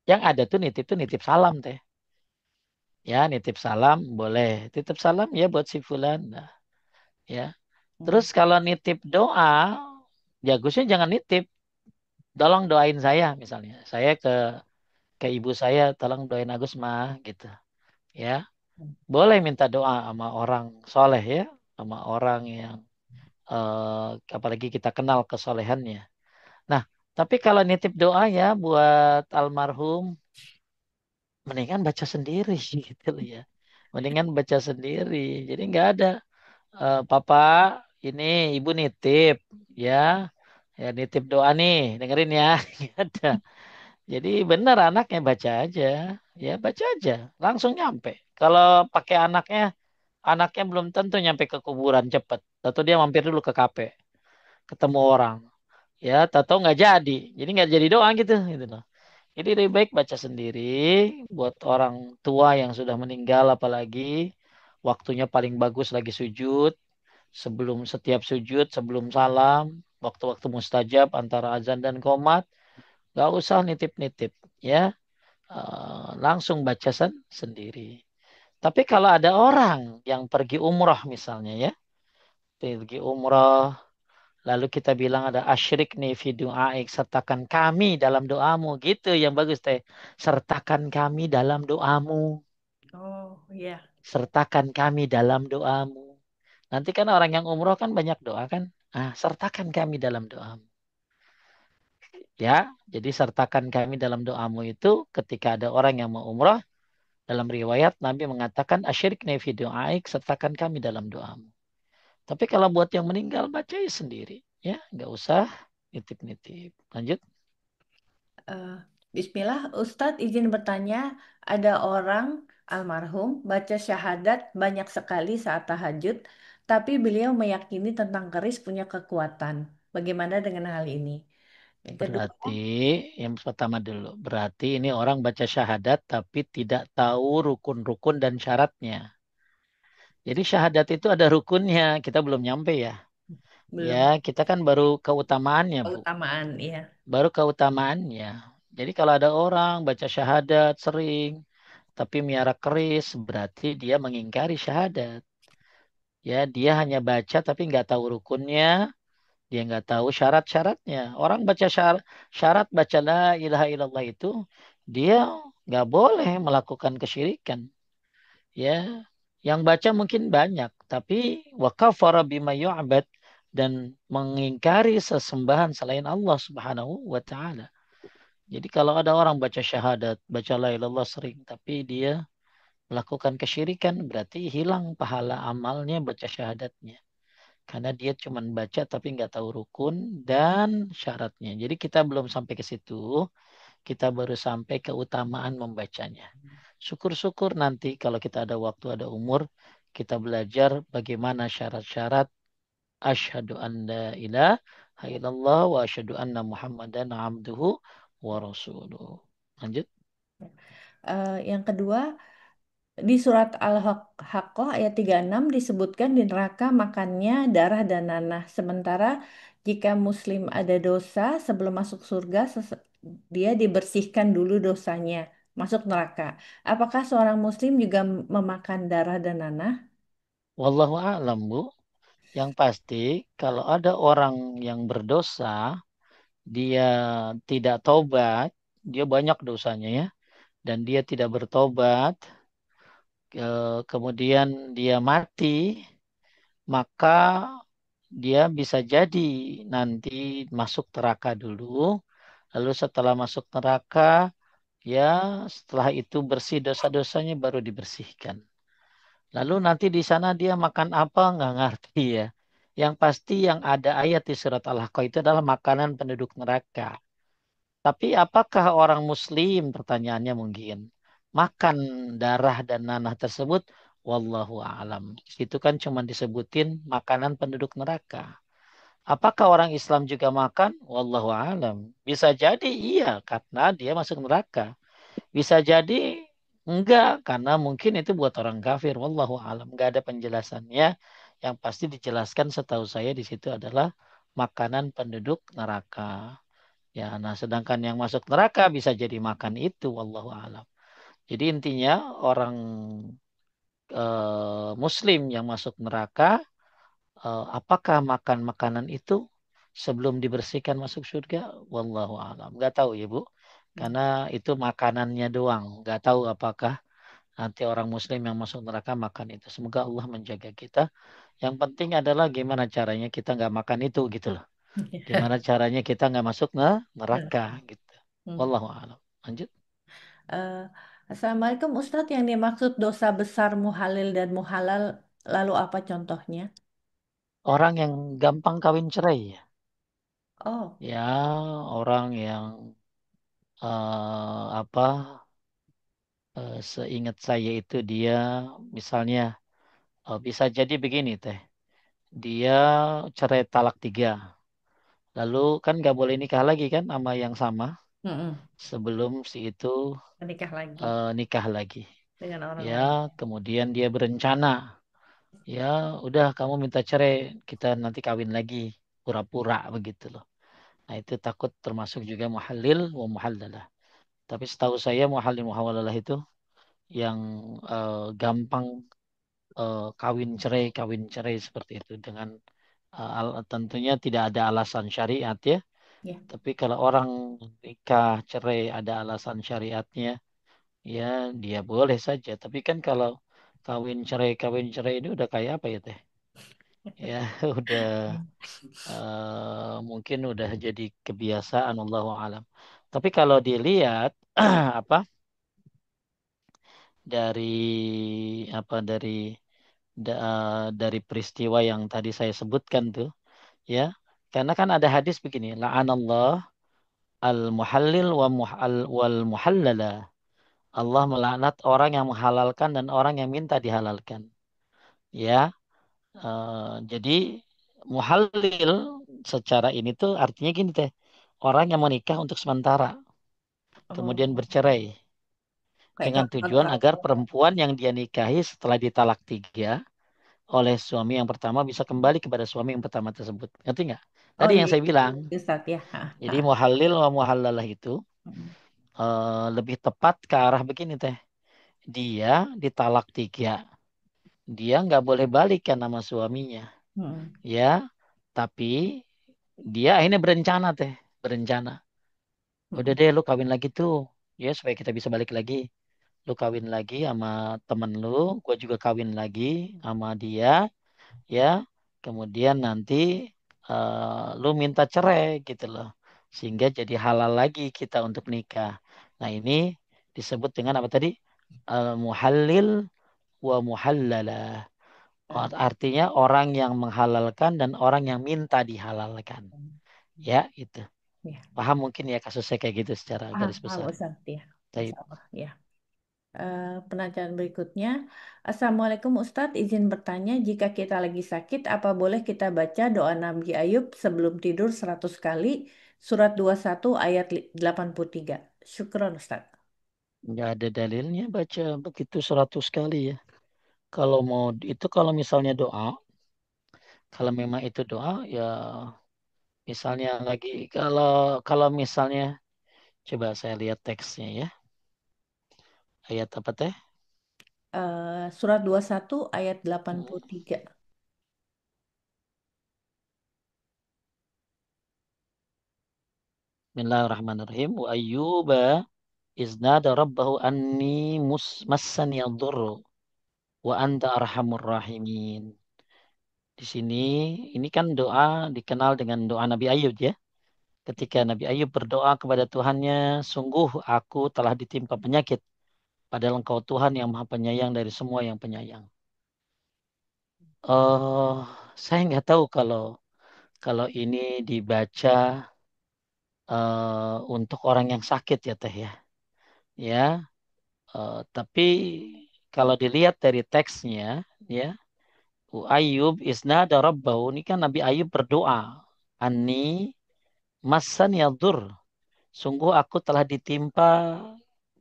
Yang ada tuh nitip salam teh. Ya, nitip salam boleh. Titip salam ya buat si fulan. Nah, ya. Hmm. Terus kalau nitip doa, bagusnya jangan nitip. Tolong doain saya misalnya. Saya ke ibu saya, tolong doain Agus mah gitu. Ya, boleh minta doa sama orang soleh ya, sama orang yang apalagi kita kenal kesolehannya. Nah, tapi kalau nitip doa ya buat almarhum, mendingan baca sendiri gitu loh ya. Mendingan baca sendiri. Jadi nggak ada papa ini ibu nitip ya, ya nitip doa nih, dengerin ya. Nggak ada. Jadi benar anaknya baca aja, ya baca aja, langsung nyampe. Kalau pakai anaknya belum tentu nyampe ke kuburan cepet. Atau dia mampir dulu ke kafe, ketemu orang. Ya, tahu nggak jadi. Jadi nggak jadi doa gitu loh. Jadi lebih baik baca sendiri buat orang tua yang sudah meninggal apalagi waktunya paling bagus lagi sujud, sebelum setiap sujud, sebelum salam, waktu-waktu mustajab antara azan dan qomat, nggak usah nitip-nitip ya. Langsung baca sendiri. Tapi kalau ada orang yang pergi umroh misalnya ya, pergi umroh lalu kita bilang ada asyrik nih fi du'aik, sertakan kami dalam doamu. Gitu yang bagus teh. Sertakan kami dalam doamu. Oh, iya. Sertakan kami dalam doamu. Nanti kan orang yang umroh kan banyak doa kan. Ah, sertakan kami dalam doamu. Ya, jadi sertakan kami dalam doamu itu ketika ada orang yang mau umroh. Dalam riwayat Nabi mengatakan asyrik fi du'aik, sertakan kami dalam doamu. Tapi kalau buat yang meninggal baca sendiri. Ya, nggak usah nitip-nitip. Lanjut. Eh, Bismillah, Ustadz izin bertanya, ada orang almarhum baca syahadat banyak sekali saat tahajud, tapi beliau meyakini tentang keris punya kekuatan. Bagaimana dengan hal ini? Yang kedua, Berarti yang pertama dulu. Berarti ini orang baca syahadat tapi tidak tahu rukun-rukun dan syaratnya. Jadi syahadat itu ada rukunnya. Kita belum nyampe ya. Ya, belum kita kan baru keutamaannya, Bu. keutamaan, ya. Baru keutamaannya. Jadi kalau ada orang baca syahadat sering tapi miara keris, berarti dia mengingkari syahadat. Ya, dia hanya baca tapi nggak tahu rukunnya, dia nggak tahu syarat-syaratnya. Orang baca syarat baca la ilaha illallah itu, dia nggak boleh melakukan kesyirikan. Ya, yang baca mungkin banyak, tapi wakafara bima yu'bad dan mengingkari sesembahan selain Allah Subhanahu wa taala. Jadi kalau ada orang baca syahadat, baca la ilaha illallah sering, tapi dia melakukan kesyirikan, berarti hilang pahala amalnya baca syahadatnya. Karena dia cuma baca tapi nggak tahu rukun dan syaratnya. Jadi kita belum sampai ke situ. Kita baru sampai keutamaan membacanya. Syukur-syukur nanti kalau kita ada waktu, ada umur, kita belajar bagaimana syarat-syarat asyhadu an la ilaha illallah wa asyhadu anna muhammadan abduhu wa rasuluh. Lanjut. Yang kedua, di surat Al-Haqqah ayat 36 disebutkan di neraka makannya darah dan nanah. Sementara jika muslim ada dosa sebelum masuk surga Dia dibersihkan dulu dosanya, masuk neraka. Apakah seorang muslim juga memakan darah dan nanah? Wallahu a'lam, Bu. Yang pasti kalau ada orang yang berdosa, dia tidak tobat, dia banyak dosanya ya, dan dia tidak bertobat, kemudian dia mati, maka dia bisa jadi nanti masuk neraka dulu. Lalu setelah masuk neraka, ya setelah itu bersih dosa-dosanya baru dibersihkan. Lalu nanti di sana dia makan apa nggak ngerti ya. Yang pasti yang ada ayat di surat Al-Haqqah itu adalah makanan penduduk neraka. Tapi apakah orang muslim pertanyaannya mungkin makan darah dan nanah tersebut? Wallahu a'lam. Itu kan cuma disebutin makanan penduduk neraka. Apakah orang Islam juga makan? Wallahu a'lam. Bisa jadi iya karena dia masuk neraka. Bisa jadi enggak karena mungkin itu buat orang kafir. Wallahu a'lam. Enggak ada penjelasannya. Yang pasti dijelaskan setahu saya di situ adalah makanan penduduk neraka. Ya, nah sedangkan yang masuk neraka bisa jadi makan itu. Wallahu a'lam. Jadi intinya orang Muslim yang masuk neraka, apakah makan makanan itu sebelum dibersihkan masuk surga? Wallahu a'lam. Nggak tahu ya Bu. Karena itu makanannya doang. Nggak tahu apakah nanti orang Muslim yang masuk neraka makan itu. Semoga Allah menjaga kita. Yang penting adalah gimana caranya kita nggak makan itu gitu loh. Gimana caranya kita nggak masuk neraka gitu. Hmm. Wallahu a'lam. Lanjut. Eh, Assalamualaikum Ustadz, yang dimaksud dosa besar muhalil dan muhalal, lalu apa contohnya? Orang yang gampang kawin cerai ya. Oh, Ya, orang yang apa seingat saya itu dia misalnya bisa jadi begini teh. Dia cerai talak tiga. Lalu kan nggak boleh nikah lagi kan sama yang sama mm-mm. sebelum si itu Menikah lagi nikah lagi. dengan orang Ya, lain. kemudian dia berencana. Ya, udah kamu minta cerai, kita nanti kawin lagi. Pura-pura begitu loh. Nah, itu takut termasuk juga muhalil wa muhallalah. Tapi setahu saya muhalil muhallalah itu yang gampang kawin cerai seperti itu dengan tentunya tidak ada alasan syariat ya. Ya. Tapi kalau orang nikah cerai ada alasan syariatnya, ya dia boleh saja. Tapi kan kalau kawin cerai ini udah kayak apa ya teh? Ya udah mungkin udah jadi kebiasaan Allah alam. Tapi kalau dilihat apa dari dari peristiwa yang tadi saya sebutkan tuh ya. Karena kan ada hadis begini, la'anallah al-muhallil wal muhallala. Allah melaknat orang yang menghalalkan dan orang yang minta dihalalkan. Ya, jadi muhallil secara ini tuh artinya gini teh, orang yang menikah untuk sementara, kemudian Oh, bercerai kayak dengan tujuan kontrak. agar perempuan yang dia nikahi setelah ditalak tiga oleh suami yang pertama bisa kembali kepada suami yang pertama tersebut. Ngerti nggak? Oh Tadi yang iya, saya bilang. Ustadz ya. Ha, Jadi ha. muhallil wa muhallalah itu Mm, lebih tepat ke arah begini teh. Dia ditalak tiga. Dia nggak boleh balikan nama suaminya. mm, Ya, tapi dia akhirnya berencana teh. Berencana. Udah mm. deh lu kawin lagi tuh. Ya supaya kita bisa balik lagi. Lu kawin lagi sama temen lu. Gue juga kawin lagi sama dia. Ya, kemudian nanti lu minta cerai gitu loh. Sehingga jadi halal lagi kita untuk nikah. Nah ini disebut dengan apa tadi? Muhallil wa muhallalah. Ah, Artinya orang yang menghalalkan dan orang yang minta dihalalkan. Ya, itu. ya. Paham mungkin ya kasusnya kayak gitu secara Paham, garis paham besar. Ustadz ya. Taib. Insya Allah ya. Penajaan berikutnya. Assalamualaikum Ustadz, izin bertanya, jika kita lagi sakit, apa boleh kita baca doa Nabi Ayub sebelum tidur 100 kali, surat 21 ayat 83. Syukron Ustadz. Nggak ada dalilnya baca begitu 100 kali ya. Kalau mau itu kalau misalnya doa, kalau memang itu doa ya misalnya lagi kalau kalau misalnya Coba saya lihat teksnya ya. Ayat apa teh? Surat 21 ayat 83. Bismillahirrahmanirrahim. Wa ayyuba iznada rabbahu anni massani yadurru wa anta arhamur rahimin. Di sini, ini kan doa dikenal dengan doa Nabi Ayub ya. Ketika Nabi Ayub berdoa kepada Tuhannya, sungguh aku telah ditimpa penyakit. Padahal Engkau Tuhan yang Maha Penyayang dari semua yang penyayang. Oh, saya nggak tahu kalau kalau ini dibaca untuk orang yang sakit ya Teh ya. Ya, tapi kalau dilihat dari teksnya, ya, Ayub isnada rabbahu ini kan Nabi Ayub berdoa, Ani massan yadur. Sungguh aku telah ditimpa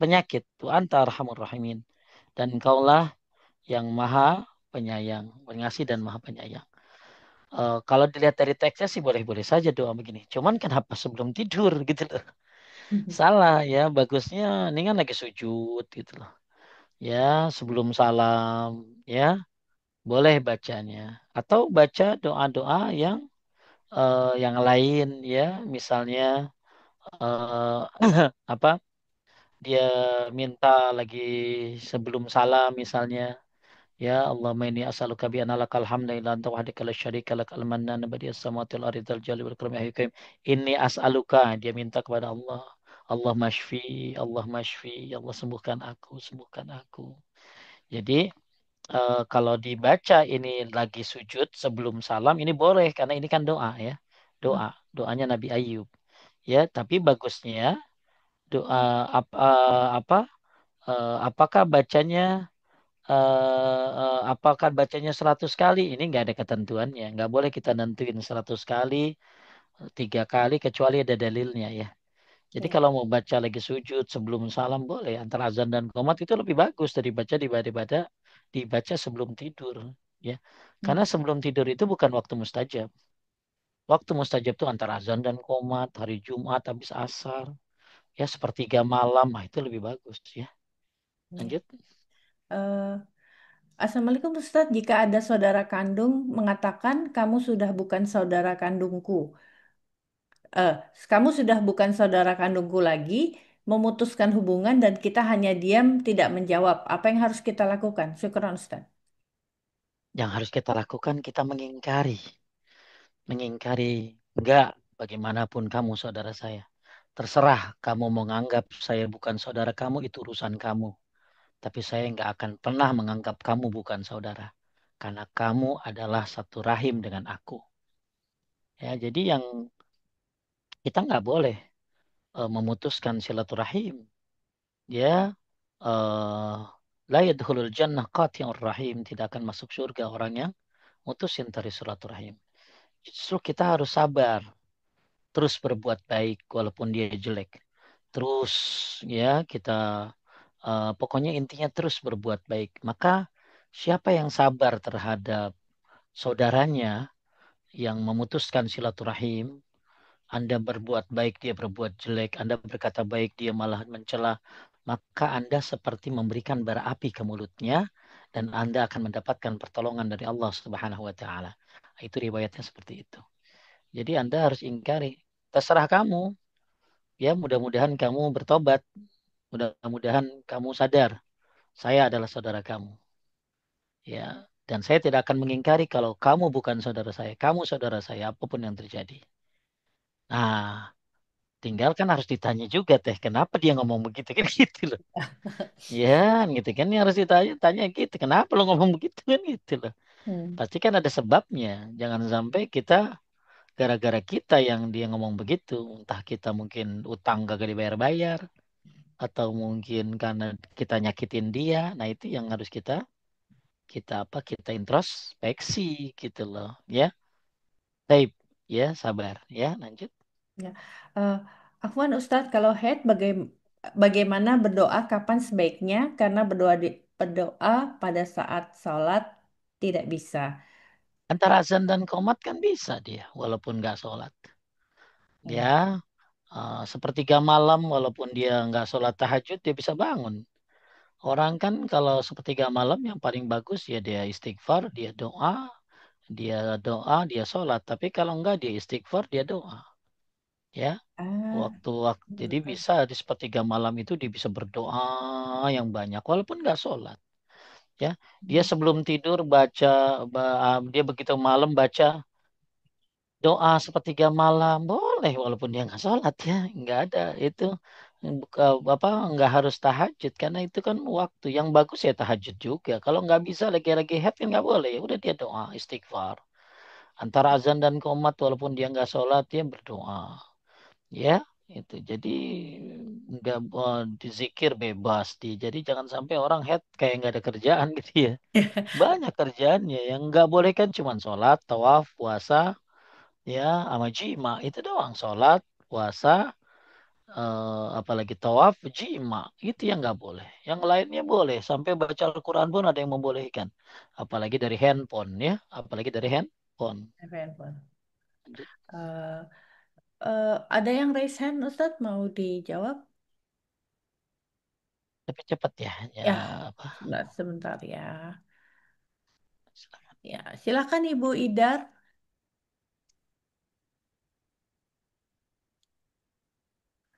penyakit. Wa anta arhamur rahimin. Dan engkaulah yang maha penyayang, pengasih dan maha penyayang. Kalau dilihat dari teksnya sih boleh-boleh saja doa begini. Cuman kenapa sebelum tidur gitu loh. Salah ya, bagusnya ini kan lagi sujud gitu loh. Ya, sebelum salam ya, boleh bacanya. Atau baca doa-doa yang lain ya, misalnya apa? Dia minta lagi sebelum salam misalnya. Ya Allahumma inni as'aluka bi anna lakal hamda illa anta wahdaka la syarika lak al mannan badi'as samawati wal ardi dzal jalali wal ikram ya hayyu ya qayyum. Inni as'aluka, dia minta kepada Allah. Allah mashfi, Allah mashfi, ya Allah sembuhkan aku, sembuhkan aku. Jadi kalau dibaca ini lagi sujud sebelum salam ini boleh karena ini kan doa ya. Doa, doanya Nabi Ayub. Ya, tapi bagusnya doa apa apakah bacanya apakah bacanya 100 kali? Ini nggak ada ketentuannya. Nggak boleh kita nentuin 100 kali, 3 kali, kecuali ada dalilnya ya. Jadi Ya. kalau mau baca lagi sujud sebelum salam boleh. Antara azan dan qomat itu lebih bagus daripada dibaca sebelum tidur. Ya. Karena Hmm. sebelum tidur itu bukan waktu mustajab. Waktu mustajab itu antara azan dan qomat, hari Jumat, habis asar. Ya sepertiga malam, ah, itu lebih bagus ya. Ya. Lanjut. Assalamualaikum Ustaz, jika ada saudara kandung mengatakan kamu sudah bukan saudara kandungku, eh, kamu sudah bukan saudara kandungku lagi, memutuskan hubungan dan kita hanya diam tidak menjawab, apa yang harus kita lakukan? Syukran Ustaz. Yang harus kita lakukan, kita mengingkari. Mengingkari, enggak, bagaimanapun kamu saudara saya. Terserah kamu menganggap saya bukan saudara kamu, itu urusan kamu. Tapi saya enggak akan pernah menganggap kamu bukan saudara. Karena kamu adalah satu rahim dengan aku. Ya, jadi yang kita enggak boleh memutuskan silaturahim. Ya, eh, la yadkhulul jannah qati'ur rahim. Tidak akan masuk surga orang yang mutusin tali silaturahim. Justru kita harus sabar. Terus berbuat baik walaupun dia jelek. Terus ya kita pokoknya intinya terus berbuat baik. Maka siapa yang sabar terhadap saudaranya yang memutuskan silaturahim, Anda berbuat baik dia berbuat jelek, Anda berkata baik dia malah mencela, maka Anda seperti memberikan bara api ke mulutnya dan Anda akan mendapatkan pertolongan dari Allah Subhanahu wa taala. Itu riwayatnya seperti itu. Jadi Anda harus ingkari. Terserah kamu. Ya, mudah-mudahan kamu bertobat. Mudah-mudahan kamu sadar. Saya adalah saudara kamu. Ya, dan saya tidak akan mengingkari kalau kamu bukan saudara saya. Kamu saudara saya, apapun yang terjadi. Nah, tinggal kan harus ditanya juga teh, kenapa dia ngomong begitu kan gitu loh. Ya, gitu kan harus ditanya tanya gitu. Kenapa lo ngomong begitu kan gitu loh. Hmm. Pasti kan ada sebabnya. Jangan sampai kita gara-gara kita yang dia ngomong begitu, entah kita mungkin utang gak dibayar-bayar, atau mungkin karena kita nyakitin dia. Nah, itu yang harus kita kita apa? Kita introspeksi gitu loh, ya. Baik, ya, sabar, ya, lanjut. Ya. Eh, Afwan Ustadz, kalau head bagaimana berdoa kapan sebaiknya? Karena berdoa pada saat sholat tidak bisa. Antara azan dan qomat kan bisa dia walaupun nggak sholat. Ya. Ya, Sepertiga malam walaupun dia nggak sholat tahajud dia bisa bangun. Orang kan kalau sepertiga malam yang paling bagus ya dia istighfar, dia sholat. Tapi kalau enggak dia istighfar, dia doa. Ya, Ah, waktu-waktu jadi bagus. bisa di sepertiga malam itu dia bisa berdoa yang banyak walaupun nggak sholat. Ya, dia sebelum tidur dia begitu malam baca doa sepertiga malam boleh walaupun dia nggak sholat ya, nggak ada itu apa nggak harus tahajud karena itu kan waktu yang bagus ya tahajud juga. Kalau nggak bisa lagi-lagi head kan nggak boleh ya udah dia doa istighfar antara azan dan qomat walaupun dia nggak sholat dia berdoa ya itu jadi nggak dizikir bebas jadi jangan sampai orang head kayak nggak ada kerjaan gitu ya, banyak kerjaannya yang nggak boleh kan cuma sholat tawaf puasa ya sama jima itu doang sholat puasa apalagi tawaf jima itu yang nggak boleh yang lainnya boleh sampai baca Al-Quran pun ada yang membolehkan apalagi dari handphone ya apalagi dari handphone. Handphone. Eh, ada yang raise hand, Ustadz, mau dijawab? Tapi cepat ya ya Ya, apa sebentar, sebentar ya. silakan. Ya, silakan Ibu Idar.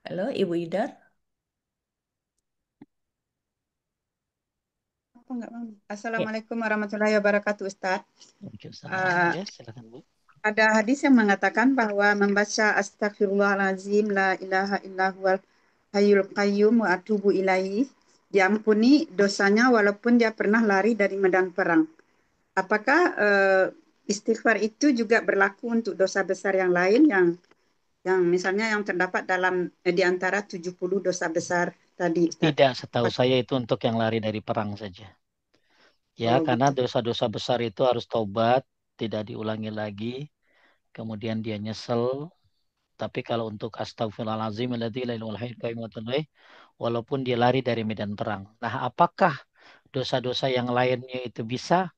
Halo, Ibu Idar. Apa enggak, Bang? Ya, Assalamualaikum warahmatullahi wabarakatuh, Ustadz. Waalaikumsalam Eh, ya silakan Bu. ada hadis yang mengatakan bahwa membaca astagfirullahalazim la ilaha illallah hayyul qayyum wa atubu ilaihi diampuni dosanya walaupun dia pernah lari dari medan perang. Apakah istighfar itu juga berlaku untuk dosa besar yang lain yang misalnya yang terdapat dalam di antara 70 dosa besar tadi, Ustadz? Tidak, setahu Apa- saya itu untuk yang lari dari perang saja. Ya, Oh karena gitu. dosa-dosa besar itu harus tobat, tidak diulangi lagi. Kemudian dia nyesel. Tapi kalau untuk astagfirullahaladzim, alladzi la ilaha illa huwal hayyul qayyum, walaupun dia lari dari medan perang. Nah, apakah dosa-dosa yang lainnya itu bisa?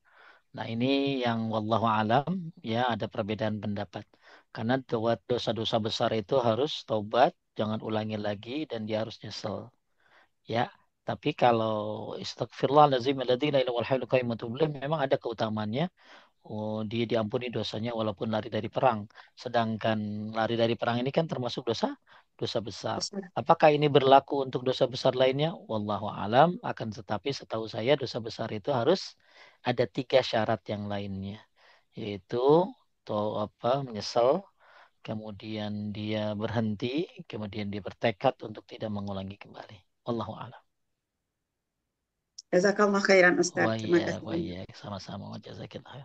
Nah, ini yang wallahu alam, ya ada perbedaan pendapat. Karena dosa-dosa besar itu harus tobat, jangan ulangi lagi, dan dia harus nyesel. Ya, tapi kalau astagfirullahaladzim alladzi la ilaha illa huwal hayyul qayyum memang ada keutamaannya. Oh, dia diampuni dosanya walaupun lari dari perang. Sedangkan lari dari perang ini kan termasuk dosa besar. Apakah ini berlaku untuk dosa besar lainnya? Wallahu alam. Akan tetapi setahu saya dosa besar itu harus ada tiga syarat yang lainnya, yaitu menyesal, kemudian dia berhenti, kemudian dia bertekad untuk tidak mengulangi kembali. Wallahu alam. Jazakallah khairan, Ustadz. Wah Terima iya, kasih wah banyak. iya, sama-sama. Jazakillah.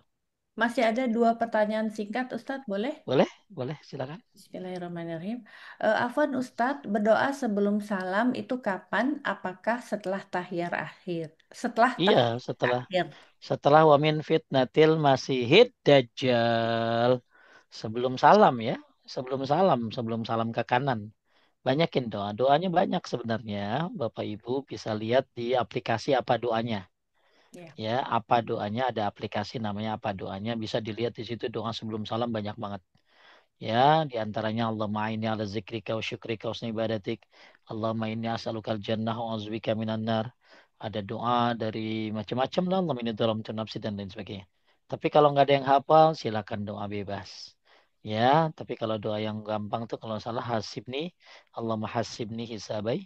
masih ada dua pertanyaan singkat, Ustadz, boleh? Boleh, boleh, silakan. Bismillahirrahmanirrahim. Afwan Ustadz, berdoa sebelum salam itu kapan? Apakah setelah tahiyat akhir? Setelah Iya, tahiyat setelah akhir. setelah wamin fitnatil masihid dajjal. Sebelum salam ya, sebelum salam ke kanan. Banyakin doa. Doanya banyak sebenarnya. Bapak Ibu bisa lihat di aplikasi apa doanya. Ya. Ya, apa doanya ada aplikasi namanya apa doanya bisa dilihat di situ doa sebelum salam banyak banget. Ya, di antaranya Allahumma inni ala zikrika wa syukrika wa husni ibadatik. Allahumma inni as'alukal jannah wa a'udzubika minan nar. Ada doa dari macam-macam lah. Allahumma inni dhalamtu nafsi dan lain sebagainya. Tapi kalau nggak ada yang hafal, silakan doa bebas. Ya, tapi kalau doa yang gampang tuh kalau salah hasibni, Allahumma hasibni hisabai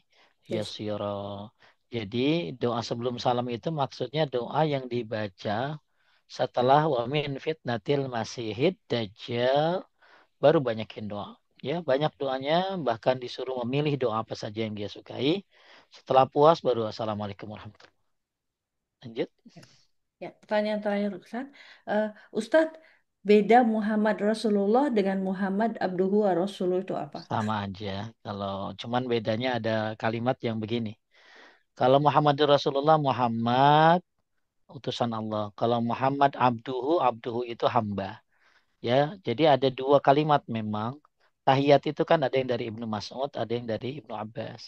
Yes. yasira. Jadi doa sebelum salam itu maksudnya doa yang dibaca setelah wa min fitnatil masihid dajjal. Baru banyakin doa. Ya, banyak doanya, bahkan disuruh memilih doa apa saja yang dia sukai. Setelah puas, baru Assalamualaikum warahmatullahi wabarakatuh. Lanjut. Ya, pertanyaan terakhir Ustadz. Ustadz, beda Muhammad Rasulullah dengan Muhammad Abduhu wa Rasuluh itu apa? Sama aja. Kalau cuman bedanya ada kalimat yang begini. Kalau Muhammad Rasulullah, Muhammad utusan Allah. Kalau Muhammad abduhu, abduhu itu hamba. Ya, jadi ada dua kalimat memang. Tahiyat itu kan ada yang dari Ibnu Mas'ud, ada yang dari Ibnu Abbas.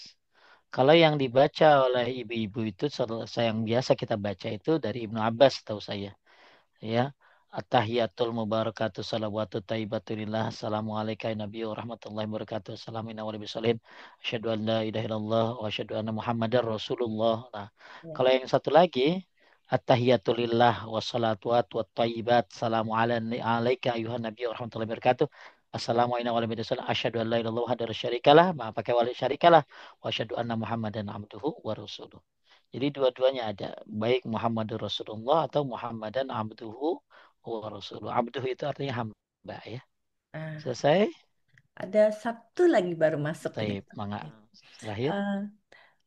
Kalau yang dibaca oleh ibu-ibu itu yang biasa kita baca itu dari Ibnu Abbas tahu saya. Ya, At-tahiyatul mubarakatuh salawatu taibatulillah. Assalamualaikum ya Nabi wa rahmatullahi wabarakatuh. Assalamualaikum warahmatullahi wabarakatuh. Asyhadu an la ilaha illallah wa asyhadu anna Muhammadar Rasulullah. Nah, Ya. kalau yang satu lagi at-tahiyatulillah wassalatuat wat tayyibat. Assalamu alayka ayuhan nabi wa rahmatullahi wabarakatuh. Assalamualaikum warahmatullahi wabarakatuh. Asyhadu an la ilaha illallah wahdahu la syarikalah, ma pakai wali syarikalah wa asyhadu anna Muhammadan abduhu wa rasuluh. Jadi dua-duanya ada, baik Muhammadur Rasulullah atau Muhammadan abduhu wa rasuluh. Abduhu itu artinya hamba ya. Nah, Selesai? ada satu lagi baru masuk ini. Taib, mangga. Lahir. Eh,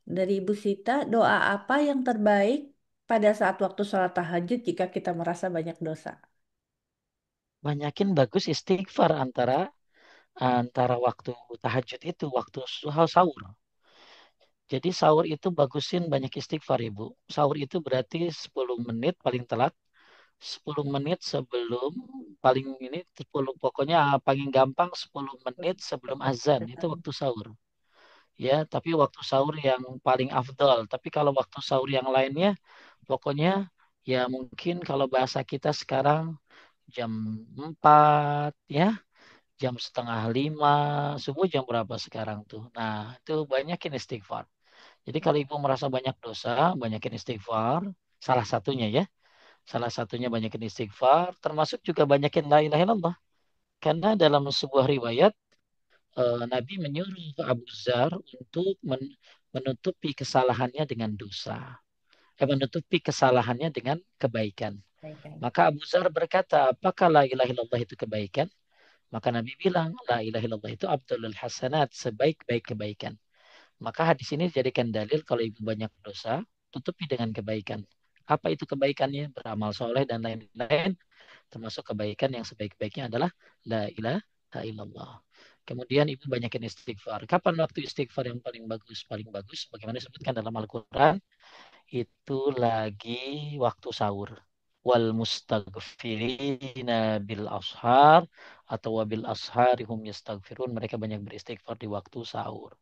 dari Ibu Sita, doa apa yang terbaik pada saat waktu sholat tahajud jika kita merasa banyak dosa? Banyakin bagus istighfar antara antara waktu tahajud itu, waktu sahur. Jadi sahur itu bagusin banyak istighfar, Ibu. Sahur itu berarti 10 menit paling telat, 10 menit sebelum paling ini 10 pokoknya paling gampang 10 menit sebelum azan itu waktu sahur. Ya, tapi waktu sahur yang paling afdal. Tapi kalau waktu sahur yang lainnya pokoknya ya mungkin kalau bahasa kita sekarang jam 4 ya, jam setengah 5, subuh jam berapa sekarang tuh. Nah, itu banyakin istighfar. Jadi kalau ibu merasa banyak dosa, banyakin istighfar. Salah satunya ya. Salah satunya banyakin istighfar, termasuk juga banyakin la ilaha illallah. Karena dalam sebuah riwayat, Nabi menyuruh Abu Zar untuk menutupi kesalahannya dengan dosa. Menutupi kesalahannya dengan kebaikan. Baik. Maka Abu Zar berkata, apakah la ilaha illallah itu kebaikan? Maka Nabi bilang, la ilaha illallah itu abdulul hasanat, sebaik-baik kebaikan. Maka hadis ini dijadikan dalil kalau ibu banyak dosa, tutupi dengan kebaikan. Apa itu kebaikannya? Beramal soleh dan lain-lain. Termasuk kebaikan yang sebaik-baiknya adalah la ilaha illallah. Kemudian ibu banyakin istighfar. Kapan waktu istighfar yang paling bagus? Paling bagus, bagaimana disebutkan dalam Al-Quran, itu lagi waktu sahur. Wal mustaghfirina bil ashar atau wabil ashari hum yastaghfirun. Mereka banyak beristighfar di waktu sahur.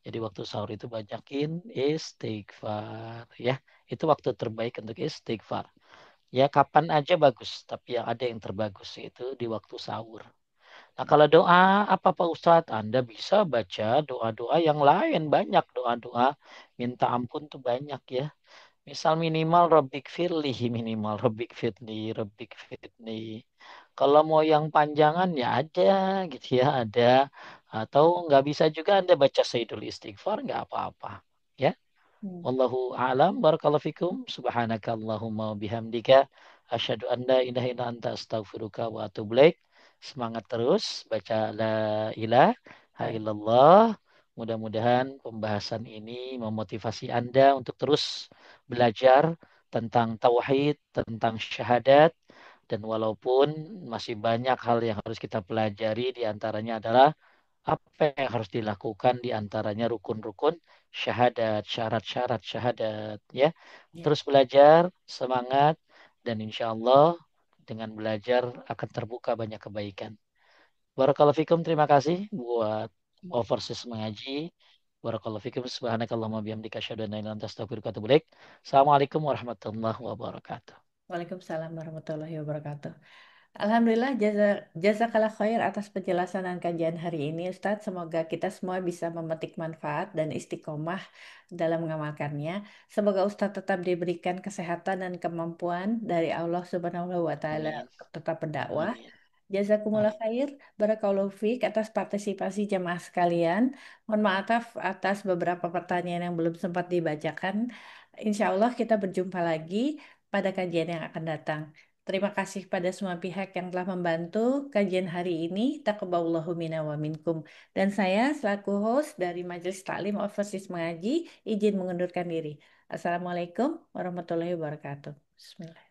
Jadi waktu sahur itu banyakin istighfar. Ya, itu waktu terbaik untuk istighfar. Ya, kapan aja bagus. Tapi yang ada yang terbagus itu di waktu sahur. Nah, kalau doa apa Pak Ustadz? Anda bisa baca doa-doa yang lain. Banyak doa-doa minta ampun tuh banyak ya. Misal minimal Rabbik firli, minimal Rabbik fitni, Rabbik fitni. Kalau mau yang panjangan ya ada gitu ya, ada. Atau nggak bisa juga Anda baca Sayyidul Istighfar, nggak apa-apa. Ya. Hmm. Wallahu a'lam. Barakallahu fikum. Subhanaka Allahumma wa bihamdika. Asyhadu an la ilaha illa anta astaghfiruka wa atubu ilaik. Semangat terus baca la ilaha Baik. illallah. Mudah-mudahan pembahasan ini memotivasi Anda untuk terus belajar tentang tauhid, tentang syahadat, dan walaupun masih banyak hal yang harus kita pelajari, di antaranya adalah apa yang harus dilakukan di antaranya rukun-rukun syahadat, syarat-syarat syahadat ya. Ya. Terus belajar, semangat dan insya Allah dengan belajar akan terbuka banyak kebaikan. Barakallahu fikum, terima kasih buat overseas mengaji. Barakallahu fikum, subhanakallahumma bihamdika asyhadu an la ilaha illa anta astaghfiruka wa atubu ilaik. Assalamualaikum warahmatullahi wabarakatuh. Waalaikumsalam warahmatullahi wabarakatuh. Alhamdulillah, jazakallah khair atas penjelasan dan kajian hari ini, Ustadz. Semoga kita semua bisa memetik manfaat dan istiqomah dalam mengamalkannya. Semoga Ustadz tetap diberikan kesehatan dan kemampuan dari Allah Subhanahu wa Ta'ala Amin. untuk tetap berdakwah. Amin. Jazakumullah Amin. khair, barakallahu fiik atas partisipasi jemaah sekalian. Mohon maaf atas beberapa pertanyaan yang belum sempat dibacakan. Insya Allah kita berjumpa lagi pada kajian yang akan datang. Terima kasih pada semua pihak yang telah membantu kajian hari ini. Taqabbalallahu minna wa minkum. Dan saya selaku host dari Majelis Taklim Overseas Mengaji, izin mengundurkan diri. Assalamualaikum warahmatullahi wabarakatuh. Bismillah.